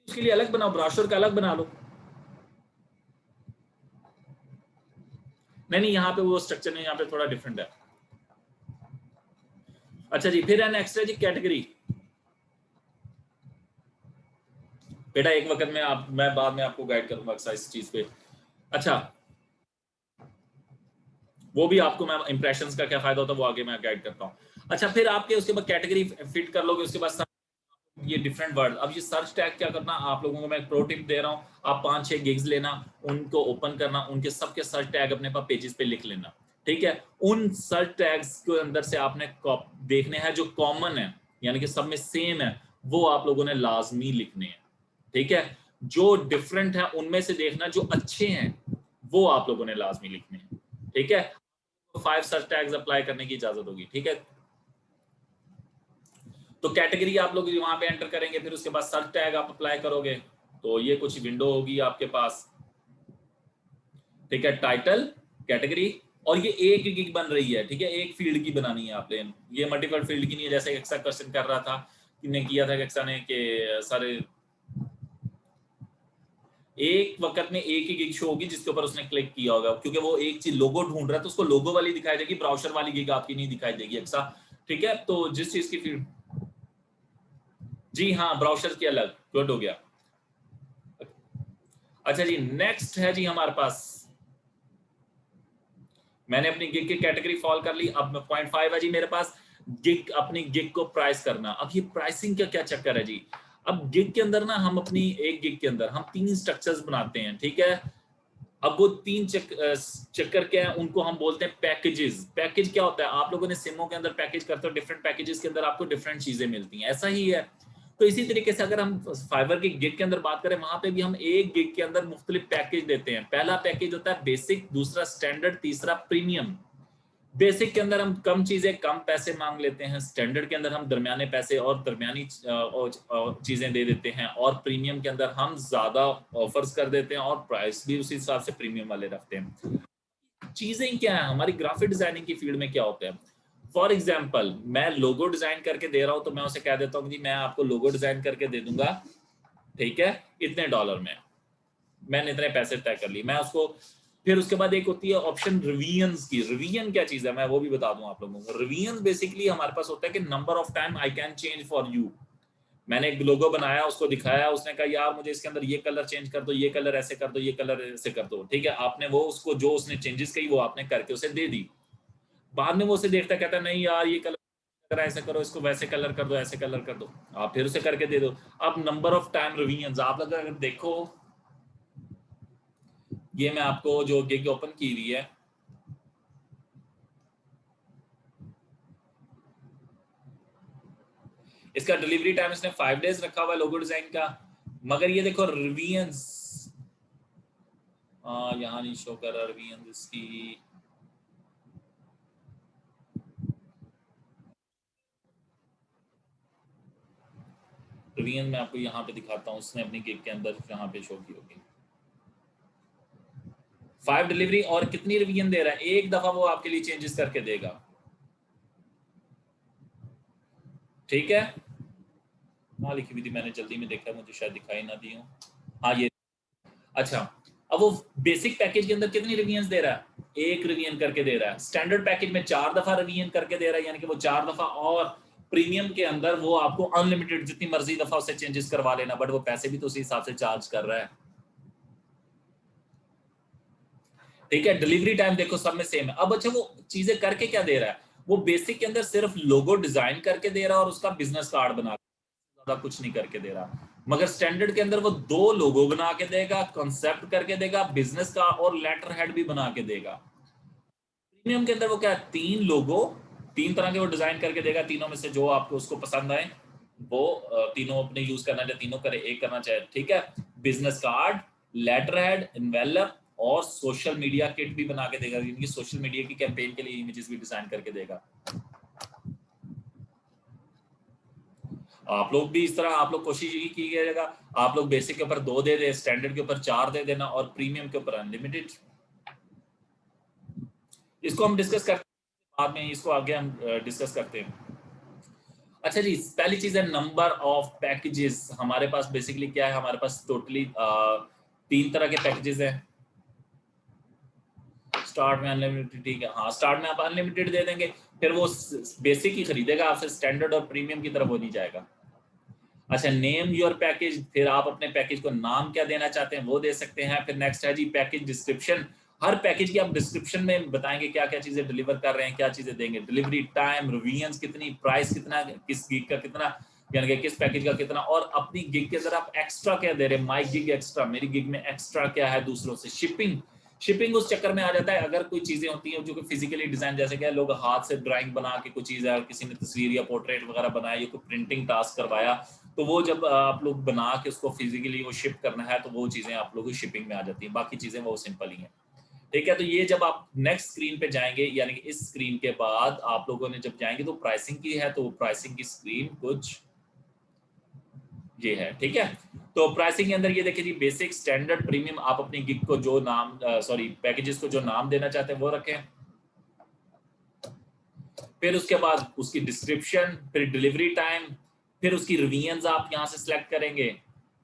उसके लिए अलग बनाओ, ब्राशर का अलग बना लो। नहीं नहीं, यहाँ पे वो स्ट्रक्चर नहीं, यहाँ पे थोड़ा डिफरेंट है। अच्छा जी, फिर है नेक्स्ट है जी कैटेगरी। बेटा एक वक्त में मैं बाद में आपको गाइड करूंगा इस चीज पे। अच्छा, वो भी आपको मैं इंप्रेशंस का क्या फायदा होता है वो आगे मैं गाइड करता हूँ। अच्छा, फिर आपके उसके बाद कैटेगरी फिट कर लोगे, उसके बाद ये डिफरेंट वर्ड। अब ये सर्च टैग क्या करना, आप लोगों को मैं प्रो टिप दे रहा हूँ, आप 5-6 गिग्स लेना, उनको ओपन करना, उनके सबके सर्च टैग अपने पास पेजेस पे लिख लेना, ठीक है। उन सर्च टैग्स के अंदर से आपने देखने हैं जो कॉमन है, यानी कि सब में सेम है, वो आप लोगों ने लाजमी लिखने हैं, ठीक है। जो डिफरेंट है उनमें से देखना जो अच्छे हैं वो आप लोगों ने लाजमी लिखने हैं, ठीक है। तो 5 सर्च टैग्स अप्लाई करने की इजाजत होगी, ठीक है। तो कैटेगरी आप लोग वहां पे एंटर करेंगे, फिर उसके बाद सर्च टैग आप अप्लाई करोगे, तो ये कुछ विंडो होगी आपके पास, ठीक है। टाइटल, कैटेगरी, और ये एक गिग बन रही है, ठीक है, एक फील्ड की बनानी है आपने, ये मल्टीपल फील्ड की नहीं है, जैसे एक्सा क्वेश्चन कर रहा था किसने किया था, एक्सा ने, कि सारे एक वक्त में एक ही गिग शो होगी जिसके ऊपर उसने क्लिक किया होगा, क्योंकि वो एक चीज लोगो ढूंढ रहा है तो उसको लोगो वाली दिखाई देगी, ब्राउजर वाली गिग आपकी नहीं दिखाई देगी एक्सा, ठीक है। तो जिस चीज की फील्ड, जी हाँ, ब्राउजर की अलग, गुड हो गया। अच्छा जी, नेक्स्ट है जी हमारे पास, मैंने अपनी गिग की कैटेगरी फॉल कर ली, अब 0.5 है जी मेरे पास, गिग, अपनी गिग को प्राइस करना। अब ये प्राइसिंग का क्या चक्कर है जी, अब गिग के अंदर ना हम अपनी एक गिग के अंदर हम 3 स्ट्रक्चर्स बनाते हैं, ठीक है। अब वो 3 चक्कर क्या है, उनको हम बोलते हैं पैकेजेस। पैकेज क्या होता है, आप लोगों ने सिमों के अंदर पैकेज करते हो, डिफरेंट पैकेजेस के अंदर आपको डिफरेंट चीजें मिलती हैं, ऐसा ही है। तो इसी तरीके से अगर हम फाइवर की गिग के अंदर बात करें, वहां पे भी हम एक गिग के अंदर मुख्तलिफ पैकेज देते हैं। पहला पैकेज होता है बेसिक, दूसरा स्टैंडर्ड, तीसरा प्रीमियम। बेसिक के अंदर हम कम चीजें कम पैसे मांग लेते हैं, स्टैंडर्ड के अंदर हम दरमियाने पैसे और दरमियानी चीजें दे देते हैं, और प्रीमियम के अंदर हम ज्यादा ऑफर्स कर देते हैं और प्राइस भी उसी हिसाब से प्रीमियम वाले रखते हैं। चीजें क्या है हमारी ग्राफिक डिजाइनिंग की फील्ड में क्या होता है, फॉर एग्जाम्पल मैं लोगो डिजाइन करके दे रहा हूं, तो मैं उसे कह देता हूँ कि मैं आपको लोगो डिजाइन करके दे दूंगा, ठीक है, इतने डॉलर में, मैंने इतने पैसे तय कर लिए, मैं उसको। फिर उसके बाद एक होती है ऑप्शन रिवीजन्स की। रिवीजन क्या चीज है मैं वो भी बता दूं आप लोगों को। रिवीजन बेसिकली हमारे पास होता है कि number of time I can change for you. मैंने एक लोगो बनाया, उसको दिखाया, उसने कहा यार मुझे इसके अंदर ये कलर चेंज कर दो, ये कलर ऐसे कर दो, ये कलर ऐसे कर दो, ठीक है। आपने वो उसको जो उसने चेंजेस कही वो आपने करके उसे दे दी। बाद में वो उसे देखता कहता नहीं यार ये कलर ऐसे करो, इसको वैसे कलर कर दो, ऐसे कलर कर दो, आप फिर उसे करके दे दो। अब नंबर ऑफ टाइम रिवीजन आप अगर देखो, ये मैं आपको जो गिग ओपन की हुई है, इसका डिलीवरी टाइम इसने 5 डेज रखा हुआ है लोगो डिजाइन का, मगर ये देखो रिवीजन्स यहाँ नहीं शो कर रहा रिवीजन्स इसकी। रिवीजन मैं आपको यहाँ पे दिखाता हूँ, उसने अपनी गिग के अंदर यहाँ पे शो की होगी 5 डिलीवरी, और कितनी रिवीजन दे रहा है, एक दफा वो आपके लिए चेंजेस करके देगा, ठीक है। हाँ लिखी हुई थी मैंने, जल्दी में देखा, मुझे शायद दिखाई ना दी हो, हाँ ये। अच्छा, अब वो बेसिक पैकेज के अंदर कितनी रिवीजन दे रहा है, एक रिवीजन करके दे रहा है। स्टैंडर्ड पैकेज में 4 दफा रिवीजन करके दे रहा है, यानी कि वो 4 दफा, और प्रीमियम के अंदर वो आपको अनलिमिटेड जितनी मर्जी दफा उससे चेंजेस करवा लेना, बट वो पैसे भी तो उसी हिसाब से चार्ज कर रहा है, ठीक है। डिलीवरी टाइम देखो सब में सेम है। अब अच्छा वो चीजें करके क्या दे रहा है, वो बेसिक के अंदर सिर्फ लोगो डिजाइन करके दे रहा है और उसका बिजनेस कार्ड बना, ज्यादा कुछ नहीं करके दे रहा। मगर स्टैंडर्ड के अंदर वो 2 लोगो बना के देगा, कॉन्सेप्ट करके देगा, बिजनेस का और लेटर हेड भी बना के देगा। प्रीमियम के अंदर वो क्या है, 3 लोगो, 3 तरह के वो डिजाइन करके देगा, तीनों में से जो आपको उसको पसंद आए वो तीनों अपने यूज करना चाहे तीनों करे, एक करना चाहे, ठीक है। Business card, letterhead, envelope और सोशल मीडिया किट भी बना के देगा, यानी कि सोशल मीडिया की कैंपेन के लिए इमेजेस भी डिजाइन करके देगा। आप लोग भी इस तरह, आप लोग कोशिश यही कीजिएगा, आप लोग बेसिक के ऊपर 2 दे दे, स्टैंडर्ड के ऊपर 4 दे देना, और प्रीमियम के ऊपर अनलिमिटेड। इसको हम डिस्कस करते हैं बाद में, इसको आगे हम डिस्कस करते हैं। अच्छा जी, पहली चीज है नंबर ऑफ पैकेजेस। हमारे पास बेसिकली क्या है, हमारे पास टोटली 3 तरह के पैकेजेस हैं। स्टार्ट में अनलिमिटेड, ठीक है, हाँ स्टार्ट में आप अनलिमिटेड दे देंगे, फिर वो बेसिक ही खरीदेगा आपसे, स्टैंडर्ड और प्रीमियम की तरफ वो नहीं जाएगा। अच्छा, नेम योर पैकेज, फिर आप अपने पैकेज को नाम क्या देना चाहते हैं वो दे सकते हैं। फिर नेक्स्ट है जी पैकेज डिस्क्रिप्शन, हर पैकेज की आप डिस्क्रिप्शन में बताएंगे क्या क्या चीजें डिलीवर कर रहे हैं, क्या चीजें देंगे, डिलीवरी टाइम, रिवीजन्स कितनी, प्राइस कितना, किस गिग का कितना, यानी कि किस पैकेज का कितना, और अपनी गिग के अंदर आप एक्स्ट्रा क्या दे रहे हैं, माई गिग एक्स्ट्रा, मेरी गिग में एक्स्ट्रा क्या है दूसरों से। शिपिंग उस चक्कर में आ जाता है अगर कोई चीजें होती हैं जो कि फिजिकली डिजाइन, जैसे कि लोग हाथ से ड्राइंग बना के कोई चीज है, किसी ने तस्वीर या पोर्ट्रेट वगैरह बनाया या कोई प्रिंटिंग टास्क करवाया, तो वो जब आप लोग बना के उसको फिजिकली वो शिप करना है तो वो चीजें आप लोगों की शिपिंग में आ जाती हैं, बाकी चीजें वो सिंपल ही हैं, ठीक है। तो ये जब आप नेक्स्ट स्क्रीन पे जाएंगे, यानी कि इस स्क्रीन के बाद आप लोगों ने जब जाएंगे तो प्राइसिंग की है, तो प्राइसिंग की स्क्रीन कुछ ये है, ठीक है। तो प्राइसिंग के अंदर ये देखिए जी, बेसिक, स्टैंडर्ड, प्रीमियम, आप अपनी गिग को जो नाम पैकेजेस को जो नाम देना चाहते हैं वो रखें। फिर उसके बाद उसकी डिस्क्रिप्शन, फिर डिलीवरी टाइम, फिर उसकी रिवीजन्स आप यहाँ से सिलेक्ट करेंगे,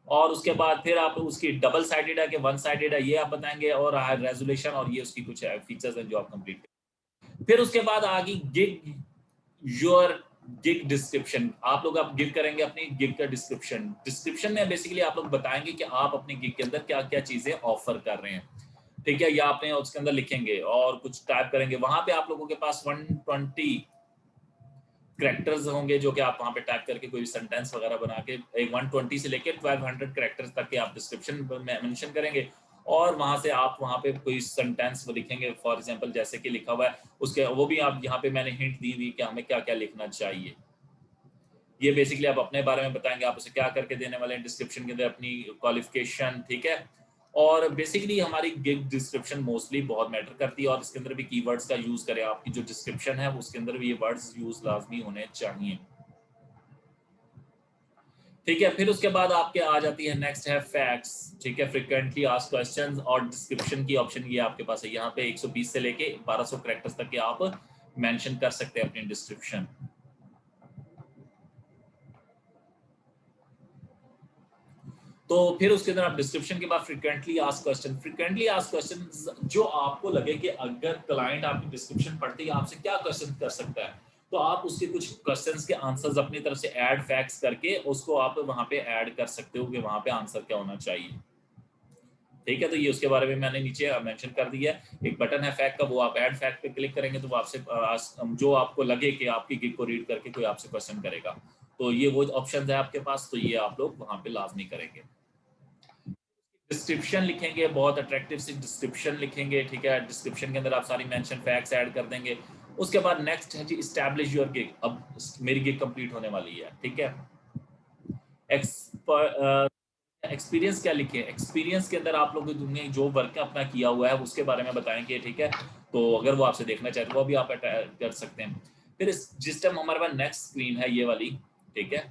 और उसके बाद फिर आप उसकी डबल साइडेड है कि वन साइडेड है ये आप बताएंगे, और रेजोल्यूशन, और ये उसकी कुछ फीचर्स हैं जो आप कंप्लीट करें। फिर उसके बाद आगे गिग योर गिग डिस्क्रिप्शन, आप लोग आप गिग करेंगे अपनी गिग का डिस्क्रिप्शन में बेसिकली आप लोग बताएंगे कि आप अपनी गिग के अंदर क्या क्या चीजें ऑफर कर रहे हैं, ठीक है, या आपने उसके अंदर लिखेंगे और कुछ टाइप करेंगे। वहां पे आप लोगों के पास 120 कैरेक्टर्स होंगे जो कि आप वहां पे टाइप करके कोई सेंटेंस वगैरह बना के 120 से लेकर 1200 कैरेक्टर्स तक के आप डिस्क्रिप्शन में मेंशन करेंगे, और वहां से आप वहां पे कोई सेंटेंस लिखेंगे, फॉर एग्जांपल जैसे कि लिखा हुआ है उसके, वो भी आप यहाँ पे मैंने हिंट दी हुई कि हमें क्या क्या लिखना चाहिए। ये बेसिकली आप अपने बारे में बताएंगे, आप उसे क्या करके देने वाले हैं डिस्क्रिप्शन के अंदर, अपनी क्वालिफिकेशन, ठीक है। और बेसिकली हमारी गिग डिस्क्रिप्शन मोस्टली बहुत मैटर करती है, और इसके अंदर भी कीवर्ड्स का यूज करें, आपकी जो डिस्क्रिप्शन है उसके अंदर भी ये वर्ड्स यूज लाजमी होने चाहिए, ठीक है। फिर उसके बाद आपके आ जाती है नेक्स्ट है फैक्ट्स, ठीक है, फ्रीक्वेंटली आस्क्ड क्वेश्चंस, और डिस्क्रिप्शन की ऑप्शन ये आपके पास है, यहाँ पे 120 से लेके 1200 कैरेक्टर्स तक के आप मेंशन कर सकते हैं अपनी डिस्क्रिप्शन। तो फिर उसके अंदर आप डिस्क्रिप्शन के बाद फ्रीक्वेंटली आस्क्ड क्वेश्चन जो आपको लगे कि अगर क्लाइंट आपकी डिस्क्रिप्शन पढ़ते ही आपसे क्या क्वेश्चन कर सकता है, तो आप उसके कुछ क्वेश्चंस के आंसर्स अपनी तरफ से ऐड फैक्ट्स करके उसको आप वहां पे ऐड कर सकते हो कि वहां पे आंसर क्या होना चाहिए, ठीक है। तो ये उसके बारे में मैंने नीचे मेंशन कर दिया है, एक बटन है फैक्ट का, वो आप ऐड फैक्ट पे क्लिक करेंगे तो वो आपसे जो आपको लगे कि आपकी गिग को रीड करके कोई आपसे क्वेश्चन करेगा, तो ये वो ऑप्शन है आपके पास, तो ये आप लोग वहां पे लाजमी करेंगे। डिस्क्रिप्शन लिखेंगे, बहुत अट्रैक्टिव सी डिस्क्रिप्शन लिखेंगे, ठीक है। डिस्क्रिप्शन के अंदर आप सारी मेंशन फैक्ट्स ऐड कर देंगे। उसके बाद नेक्स्ट है जी एस्टैब्लिश योर गिग, अब मेरी गिग कंप्लीट होने वाली है, ठीक है। एक्सपीरियंस क्या लिखे, एक्सपीरियंस के अंदर आप लोग ने जो वर्क अपना किया हुआ है उसके बारे में बताएंगे, ठीक है। तो अगर वो आपसे देखना चाहते हैं वो भी आप कर सकते हैं। फिर जिस टाइम हमारे पास नेक्स्ट स्क्रीन है ये वाली, ठीक है।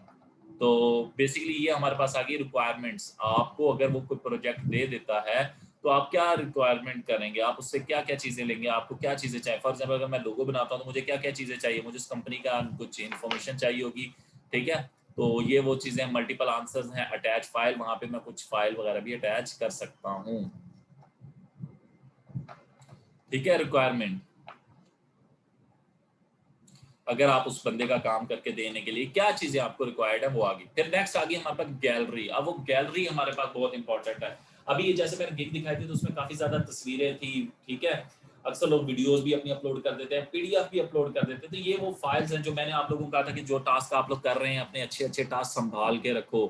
तो बेसिकली ये हमारे पास आ गई रिक्वायरमेंट्स, आपको अगर वो कोई प्रोजेक्ट दे देता है तो आप क्या रिक्वायरमेंट करेंगे, आप उससे क्या क्या चीजें लेंगे, आपको क्या चीजें चाहिए। फॉर एग्जाम्पल अगर मैं लोगो बनाता हूँ तो मुझे क्या क्या चीजें चाहिए, मुझे उस कंपनी का कुछ इन्फॉर्मेशन चाहिए होगी, ठीक है। तो ये वो चीजें, मल्टीपल आंसर्स हैं, अटैच फाइल, वहां पे मैं कुछ फाइल वगैरह भी अटैच कर सकता हूँ, ठीक है। रिक्वायरमेंट, अगर आप उस बंदे का काम करके देने के लिए क्या चीजें आपको रिक्वायर्ड है वो आ गई। फिर नेक्स्ट आ गई हमारे पास गैलरी, अब वो गैलरी हमारे पास बहुत इंपॉर्टेंट है। अभी जैसे मैंने गिग दिखाई थी तो उसमें काफी ज्यादा तस्वीरें थी, ठीक है। अक्सर लोग वीडियोस भी अपनी अपलोड कर देते हैं, पीडीएफ भी अपलोड कर देते हैं, तो ये वो फाइल्स हैं जो मैंने आप लोगों को कहा था कि जो टास्क आप लोग कर रहे हैं अपने अच्छे अच्छे टास्क संभाल के रखो।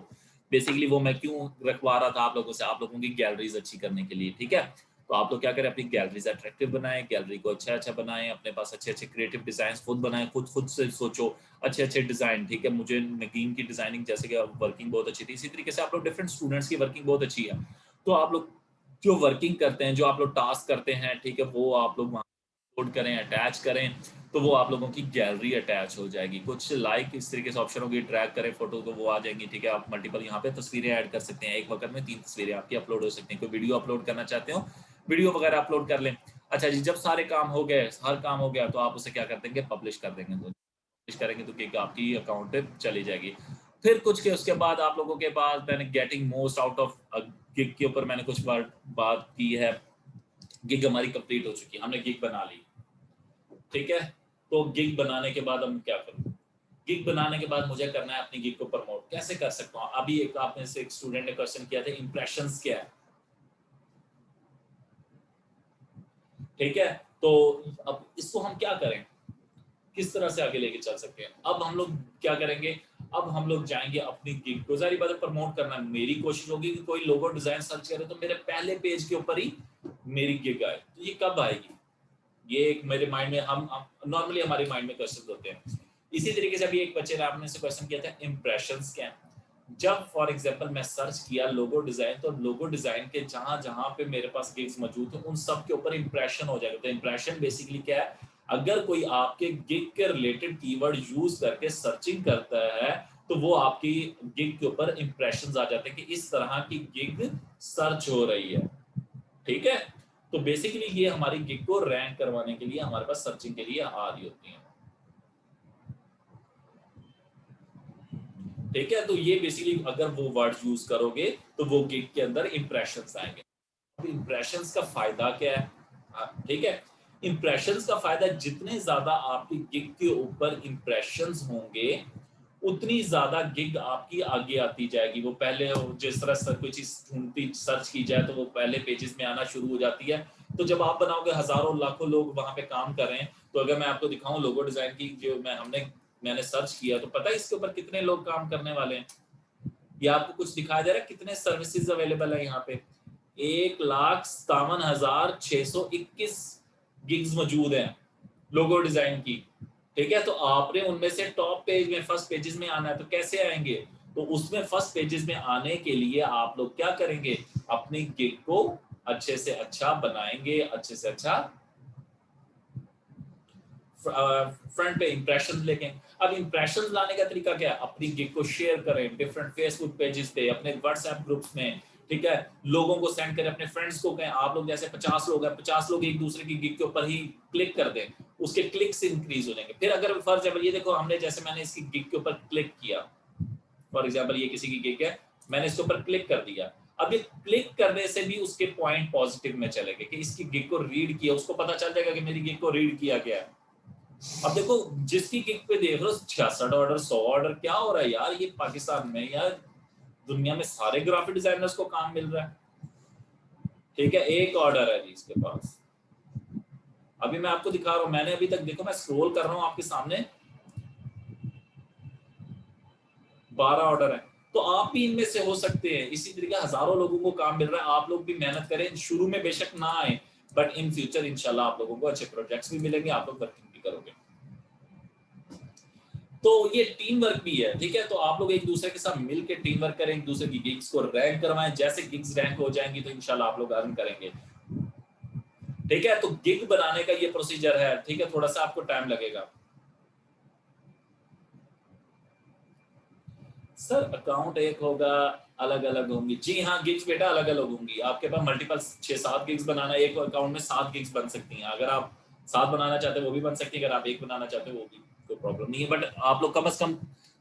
बेसिकली वो मैं क्यों रखवा रहा था आप लोगों से, आप लोगों की गैलरीज अच्छी करने के लिए, ठीक है। तो आप लोग क्या करें, अपनी गैलरीज अट्रैक्टिव बनाएं, गैलरी को अच्छा अच्छा बनाएं, अपने पास अच्छे अच्छे क्रिएटिव डिजाइन खुद बनाएं, खुद से सोचो अच्छे अच्छे डिजाइन, ठीक है। मुझे नगीन की डिजाइनिंग जैसे कि वर्किंग बहुत अच्छी थी, इसी तरीके से आप लोग डिफरेंट स्टूडेंट्स की वर्किंग बहुत अच्छी है, तो आप लोग जो वर्किंग करते हैं, जो आप लोग टास्क करते हैं, ठीक है, वो आप लोग वहाँ अपलोड करें, अटैच करें, तो वो आप लोगों की गैलरी अटैच हो जाएगी। कुछ लाइक इस तरीके से ऑप्शन होगी, ट्रैक करें फोटो तो वो आ जाएंगी, ठीक है। आप मल्टीपल यहाँ पे तस्वीरें ऐड कर सकते हैं, एक वक्त में 3 तस्वीरें आपकी अपलोड हो सकती हैं। कोई वीडियो अपलोड करना चाहते हो, वीडियो वगैरह अपलोड कर लें। अच्छा जी, जब सारे काम हो गए, हर काम हो गया, तो आप उसे क्या कर देंगे, पब्लिश कर देंगे। तो पब्लिश करेंगे तो गिग आपकी अकाउंट पे चली जाएगी। फिर कुछ के उसके बाद आप लोगों के पास मैंने getting most out of gig के ऊपर मैंने कुछ बात की है, गिग हमारी कंप्लीट हो चुकी है, हमने गिग बना ली, ठीक है। तो गिग बनाने के बाद हम क्या करूँ, गिग बनाने के बाद मुझे करना है अपनी गिग को प्रमोट, कैसे कर सकता हूँ। अभी एक आपने से एक स्टूडेंट ने क्वेश्चन किया था इंप्रेशंस क्या है, ठीक है। तो अब इसको हम क्या करें, किस तरह से आगे लेके चल सकते हैं। अब हम लोग क्या करेंगे, अब हम लोग जाएंगे अपनी गिग को, सारी बातें प्रमोट करना। मेरी कोशिश होगी कि कोई लोगो डिजाइन सर्च करे तो मेरे पहले पेज के ऊपर ही मेरी गिग आए। तो ये कब आएगी, ये एक मेरे माइंड में, हम नॉर्मली हमारे माइंड में क्वेश्चन होते हैं। इसी तरीके से अभी एक बच्चे ने आपने से क्वेश्चन किया था इंप्रेशंस क्या है। जब फॉर एग्जांपल मैं सर्च किया लोगो डिजाइन, तो लोगो डिजाइन के जहां जहां पे मेरे पास गिग्स मौजूद हैं उन सब के ऊपर इंप्रेशन हो जाएगा। तो इंप्रेशन बेसिकली क्या है, अगर कोई आपके गिग के रिलेटेड कीवर्ड यूज करके सर्चिंग करता है तो वो आपकी गिग के ऊपर इंप्रेशन आ जाते हैं कि इस तरह की गिग सर्च हो रही है, ठीक है। तो बेसिकली ये हमारी गिग को रैंक करवाने के लिए हमारे पास सर्चिंग के लिए आ रही होती है, ठीक है। तो ये बेसिकली अगर वो वर्ड यूज करोगे तो वो गिग के अंदर इंप्रेशंस आएंगे। अब इंप्रेशंस का फायदा क्या है, ठीक है। इंप्रेशंस का फायदा, जितने ज्यादा आपकी गिग के ऊपर इंप्रेशंस होंगे उतनी ज्यादा गिग आपकी आगे आती जाएगी। वो पहले जिस तरह से कोई चीज ढूंढती सर्च की जाए तो वो पहले पेजेस में आना शुरू हो जाती है। तो जब आप बनाओगे, हजारों लाखों लोग वहां पे काम कर रहे हैं, तो अगर मैं आपको दिखाऊं लोगो डिजाइन की जो मैंने सर्च किया, तो पता है इसके ऊपर कितने लोग काम करने वाले हैं। ये आपको कुछ दिखाया जा रहा है कितने सर्विसेज अवेलेबल है यहाँ पे, 1,57,621 गिग्स मौजूद हैं लोगो डिजाइन की, ठीक है। तो आपने उनमें से टॉप पेज में फर्स्ट पेजेस में आना है, तो कैसे आएंगे, तो उसमें फर्स्ट पेजेस में आने के लिए आप लोग क्या करेंगे, अपनी गिग को अच्छे से अच्छा बनाएंगे, अच्छे से अच्छा फ्रंट पे इंप्रेशन लेके। अब इंप्रेशन लाने का तरीका क्या है, अपनी गिग को शेयर करें डिफरेंट फेसबुक पेजेस पे, अपने व्हाट्सएप ग्रुप्स में, ठीक है। लोगों को सेंड करें, अपने फ्रेंड्स को कहें, आप लोग जैसे 50 लोग हैं, 50 लोग एक दूसरे की गिग के ऊपर ही क्लिक कर दें, उसके क्लिक्स इंक्रीज हो जाएंगे। फिर अगर फॉर एग्जाम्पल ये देखो, हमने जैसे मैंने इसकी गिग के ऊपर क्लिक किया, फॉर एग्जाम्पल ये किसी की गिग है, मैंने इसके ऊपर क्लिक कर दिया। अब ये क्लिक करने से भी उसके पॉइंट पॉजिटिव में चलेंगे कि इसकी गिग को रीड किया, उसको पता चल जाएगा कि मेरी गिग को रीड किया गया है। अब देखो, जिसकी गिग पे देख रहे हो 66 ऑर्डर, 100 ऑर्डर, क्या हो रहा है यार, ये पाकिस्तान में, यार दुनिया में सारे ग्राफिक डिजाइनर्स को काम मिल रहा है, ठीक है। एक ऑर्डर है जी इसके पास, अभी मैं आपको दिखा रहा हूं, मैंने अभी तक देखो, मैं स्क्रॉल कर रहा हूं आपके सामने, 12 ऑर्डर है। तो आप भी इनमें से हो सकते हैं। इसी तरीके हजारों लोगों को काम मिल रहा है, आप लोग भी मेहनत करें, शुरू में बेशक ना आए, बट इन फ्यूचर इंशाल्लाह आप लोगों को अच्छे प्रोजेक्ट्स भी मिलेंगे, आप लोग वर्किंग भी करोगे। तो ये टीम वर्क भी है, ठीक है। तो आप लोग एक दूसरे के साथ मिलकर टीम वर्क करें, एक दूसरे की गिग्स को रैंक करवाएं, जैसे गिग्स रैंक हो जाएंगी तो इंशाल्लाह आप लोग अर्न करेंगे, ठीक है। तो गिग बनाने का ये प्रोसीजर है, ठीक है, थोड़ा सा आपको टाइम लगेगा। सर अकाउंट एक होगा, अलग अलग होंगी, जी हाँ, गिग्स बेटा अलग अलग होंगी। आपके पास मल्टीपल 6-7 गिग्स बनाना है, एक अकाउंट में 7 गिग्स बन सकती हैं। अगर आप 7 बनाना चाहते हैं वो भी बन सकती है, अगर आप एक बनाना चाहते हैं वो भी, कोई प्रॉब्लम नहीं है। बट आप लोग कम से कम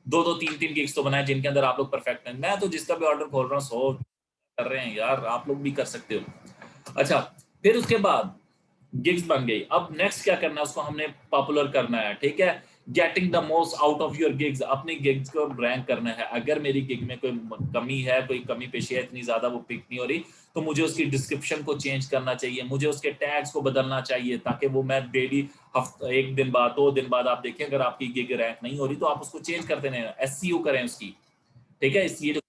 2-2, 3-3 गिग्स तो बनाए जिनके अंदर आप लोग परफेक्ट हैं। मैं तो जिसका भी ऑर्डर खोल रहा हूँ 100 कर रहे हैं यार, आप लोग भी कर सकते हो। अच्छा, फिर उसके बाद गिग्स बन गई, अब नेक्स्ट क्या करना है, उसको हमने पॉपुलर करना है, ठीक है। Getting the most out of your gigs, अपनी गिग्स को रैंक करना है। अगर मेरी गिग में कोई कमी है, कोई कमी पेशी है, इतनी ज्यादा वो पिक नहीं हो रही, तो मुझे उसकी डिस्क्रिप्शन को चेंज करना चाहिए, मुझे उसके टैग्स को बदलना चाहिए, ताकि वो मैं डेली हफ्ता, एक दिन बाद, 2 दिन बाद आप देखें अगर आपकी गिग रैंक नहीं हो रही तो आप उसको चेंज कर देना, एसईओ करें उसकी, ठीक है। इसलिए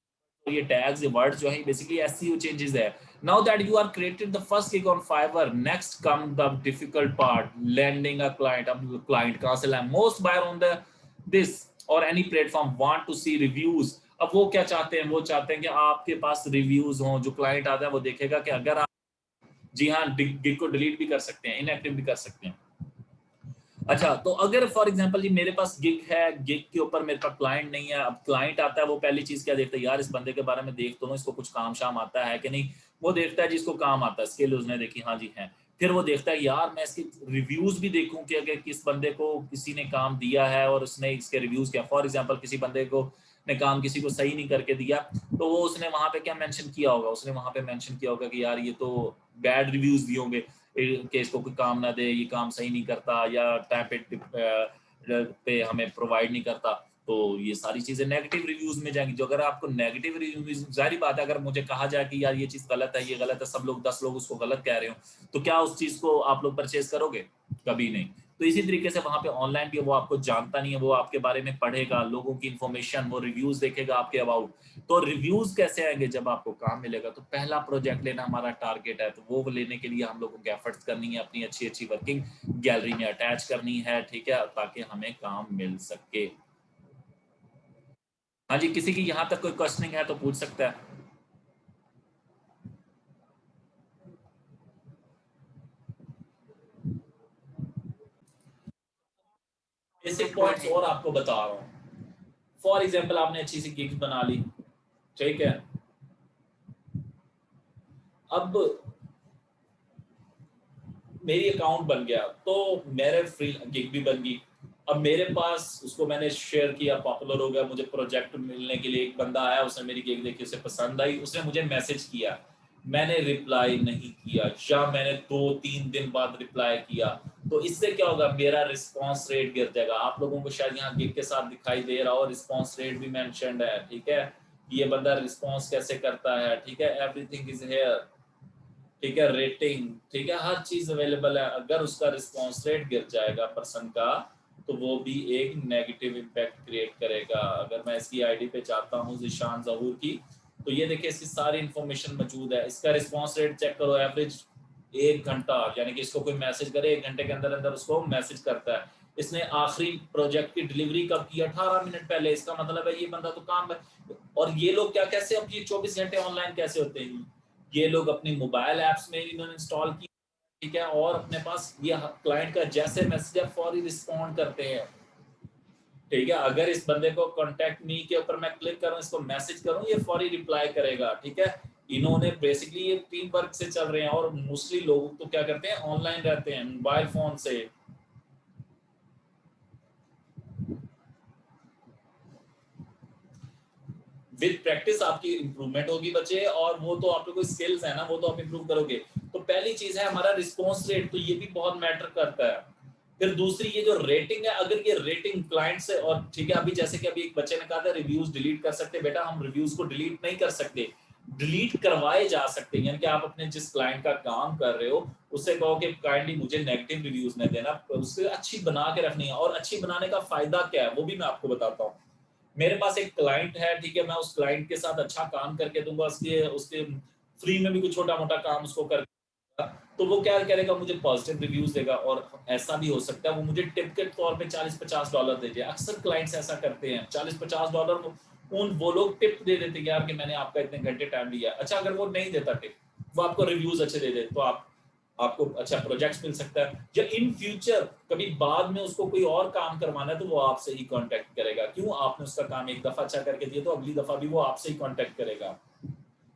ये टैग्स, ये वर्ड्स जो है बेसिकली एसईओ चेंजेस है। Now that you are created the first gig on Fiverr, next come the difficult part, landing a client. अब client कहाँ से लाएं? Most buyer on the this or any platform want to see reviews. अब वो क्या चाहते हैं, वो चाहते हैं कि आपके पास रिव्यूज हों। जो क्लाइंट आता है वो देखेगा कि अगर आप, जी हाँ, गिग को डिलीट भी कर सकते हैं, इनएक्टिव भी कर सकते हैं। अच्छा, तो अगर फॉर एग्जांपल जी मेरे पास गिग है, गिग के ऊपर मेरे पास क्लाइंट नहीं है, अब क्लाइंट आता है, वो पहली चीज क्या देखता है, यार इस बंदे के बारे में देख तो लो, इसको कुछ काम शाम आता है कि नहीं। वो देखता है जिसको काम आता है, स्किल उसने देखी, हाँ जी है। फिर वो देखता है यार मैं इसके रिव्यूज भी देखूं कि अगर किस बंदे को किसी ने काम दिया है और उसने इसके रिव्यूज क्या, फॉर एग्जाम्पल किसी बंदे को ने काम किसी को सही नहीं करके दिया, तो वो उसने वहां पे क्या मेंशन किया होगा, उसने वहां पे मेंशन किया होगा कि यार ये तो बैड रिव्यूज दिए होंगे। कि इसको कोई काम ना दे, ये काम सही नहीं करता, या टाइम पे हमें प्रोवाइड नहीं करता, तो ये सारी चीजें नेगेटिव रिव्यूज में जाएंगी। जो अगर आपको नेगेटिव रिव्यूज, जाहिर बात है अगर मुझे कहा जाए कि यार ये चीज गलत है, ये गलत है, सब लोग 10 लोग उसको गलत कह रहे हो, तो क्या उस चीज को आप लोग परचेज करोगे? कभी नहीं। तो इसी तरीके से वहां पे ऑनलाइन भी वो आपको जानता नहीं है, वो आपके बारे में पढ़ेगा, लोगों की इंफॉर्मेशन, वो रिव्यूज देखेगा आपके अबाउट। तो रिव्यूज कैसे आएंगे? जब आपको काम मिलेगा। तो पहला प्रोजेक्ट लेना हमारा टारगेट है, तो वो लेने के लिए हम लोगों को एफर्ट्स करनी है, अपनी अच्छी अच्छी वर्किंग गैलरी में अटैच करनी है, ठीक है, ताकि हमें काम मिल सके। हाँ जी, किसी की यहाँ तक कोई क्वेश्चनिंग है तो पूछ सकता है। बेसिक पॉइंट्स और आपको बता रहा हूँ। फॉर एग्जाम्पल आपने अच्छी सी गिग बना ली, ठीक है, अब मेरी अकाउंट बन गया, तो मेरे फ्री गिग भी बन गई। अब मेरे पास उसको मैंने शेयर किया, पॉपुलर हो गया, मुझे प्रोजेक्ट मिलने के लिए एक बंदा आया, उसने मेरी गिग देखी, उसे पसंद आई, उसने मुझे मैसेज किया, मैंने रिप्लाई नहीं किया, या मैंने 2-3 दिन बाद रिप्लाई किया, तो इससे क्या होगा? मेरा रिस्पॉन्स रेट गिर जाएगा। आप लोगों को शायद यहाँ गिग के साथ दिखाई दे रहा हो, रिस्पॉन्स रेट भी मेंशन्ड है, ठीक है, ये बंदा रिस्पॉन्स कैसे करता है, ठीक है, एवरीथिंग इज हेयर, ठीक है, रेटिंग, ठीक है, हर चीज अवेलेबल है। अगर उसका रिस्पॉन्स रेट गिर जाएगा पर्सन का, तो वो भी एक नेगेटिव इम्पैक्ट क्रिएट करेगा। अगर मैं इसकी आईडी पे जाता हूँ ज़ीशान ज़हूर की, तो ये देखिए इसकी सारी इंफॉर्मेशन मौजूद है। इसका रिस्पॉन्स रेट चेक करो, एवरेज 1 घंटा, यानी कि इसको कोई मैसेज करे 1 घंटे के अंदर अंदर उसको मैसेज करता है। इसने आखिरी प्रोजेक्ट की डिलीवरी कब की? 18 मिनट पहले। इसका मतलब है ये बंदा तो काम है। और ये लोग क्या, कैसे, अब ये 24 घंटे ऑनलाइन कैसे होते हैं? ये लोग अपनी मोबाइल ऐप्स में इन्होंने इंस्टॉल की, ठीक है, और अपने पास ये क्लाइंट का जैसे मैसेज है फौरी रिस्पॉन्ड करते हैं, ठीक है। अगर इस बंदे को कॉन्टेक्ट मी के ऊपर मैं क्लिक करूं, इसको मैसेज करूं, ये फौरी रिप्लाई करेगा, ठीक है। इन्होंने बेसिकली ये टीम वर्क से चल रहे हैं, और मोस्टली लोग तो क्या करते हैं, ऑनलाइन रहते हैं मोबाइल फोन से। विद प्रैक्टिस आपकी इंप्रूवमेंट होगी बच्चे, और वो तो आप लोगों को स्किल्स है ना, वो तो आप इंप्रूव करोगे। तो पहली चीज है हमारा रिस्पॉन्स रेट, तो ये भी बहुत मैटर करता है। फिर दूसरी ये जो रेटिंग है, अगर ये रेटिंग क्लाइंट से, और ठीक है, अभी जैसे कि अभी एक बच्चे ने कहा था रिव्यूज डिलीट कर सकते, बेटा हम रिव्यूज को डिलीट नहीं कर सकते, डिलीट करवाए जा सकते हैं। यानी कि आप अपने जिस क्लाइंट का काम कर रहे हो उससे कहो कि काइंडली मुझे नेगेटिव रिव्यूज न देना, उससे अच्छी बना के रखनी है। और अच्छी बनाने का फायदा क्या है वो भी मैं आपको बताता हूँ। मेरे पास एक क्लाइंट है, ठीक है, मैं उस क्लाइंट के साथ अच्छा काम करके दूंगा, उसके उसके फ्री में भी कुछ छोटा मोटा काम उसको कर, तो वो क्या करेगा, मुझे पॉजिटिव रिव्यूज देगा। और ऐसा भी हो सकता है वो मुझे टिप के तौर पे $40-50 दे दे। अक्सर क्लाइंट्स ऐसा करते हैं, $40-50 उन वो लोग टिप दे देते हैं, यार कि मैंने आपका इतने घंटे टाइम लिया। अच्छा, अगर वो नहीं देता टिप, वो आपको रिव्यूज अच्छे दे दे, तो आपको अच्छा प्रोजेक्ट्स मिल सकता है। या इन फ्यूचर कभी बाद में उसको कोई और काम करवाना है, तो वो आपसे ही कांटेक्ट करेगा। क्यों? आपने उसका काम एक दफा अच्छा करके दिया, तो अगली दफा भी वो आपसे ही कांटेक्ट करेगा।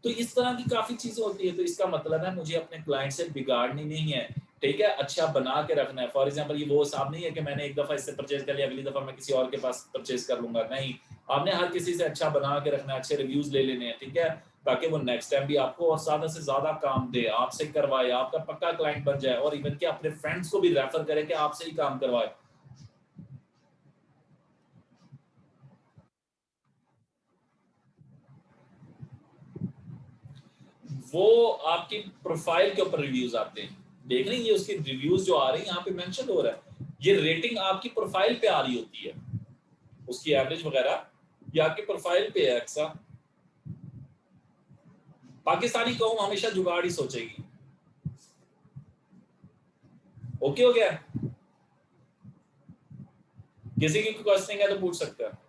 तो इस तरह की काफी चीजें होती है। तो इसका मतलब है मुझे अपने क्लाइंट से बिगाड़नी नहीं है, ठीक है, अच्छा बना के रखना है। फॉर एग्जांपल ये वो हिसाब नहीं है कि मैंने एक दफा इससे परचेज कर लिया, अगली दफा मैं किसी और के पास परचेज कर लूंगा, नहीं। आपने हर किसी से अच्छा बना के रखना है, अच्छे रिव्यूज ले लेने हैं, ठीक है, ताकि वो नेक्स्ट टाइम भी आपको और ज्यादा से ज्यादा काम दे, आपसे करवाए, आपका पक्का क्लाइंट बन जाए, और इवन के अपने फ्रेंड्स को भी रेफर करे कि आपसे ही काम करवाए। वो आपकी प्रोफाइल के ऊपर रिव्यूज आते हैं, देख रहे हैं, ये उसकी रिव्यूज जो आ रही है यहाँ पे मेंशन हो रहा है, ये रेटिंग आपकी प्रोफाइल पे आ रही होती है, उसकी एवरेज वगैरह ये आपकी प्रोफाइल पे है। अक्सर पाकिस्तानी कौम हमेशा जुगाड़ ही सोचेगी। ओके हो गया? किसी की क्वेश्चनिंग है तो पूछ सकते हैं।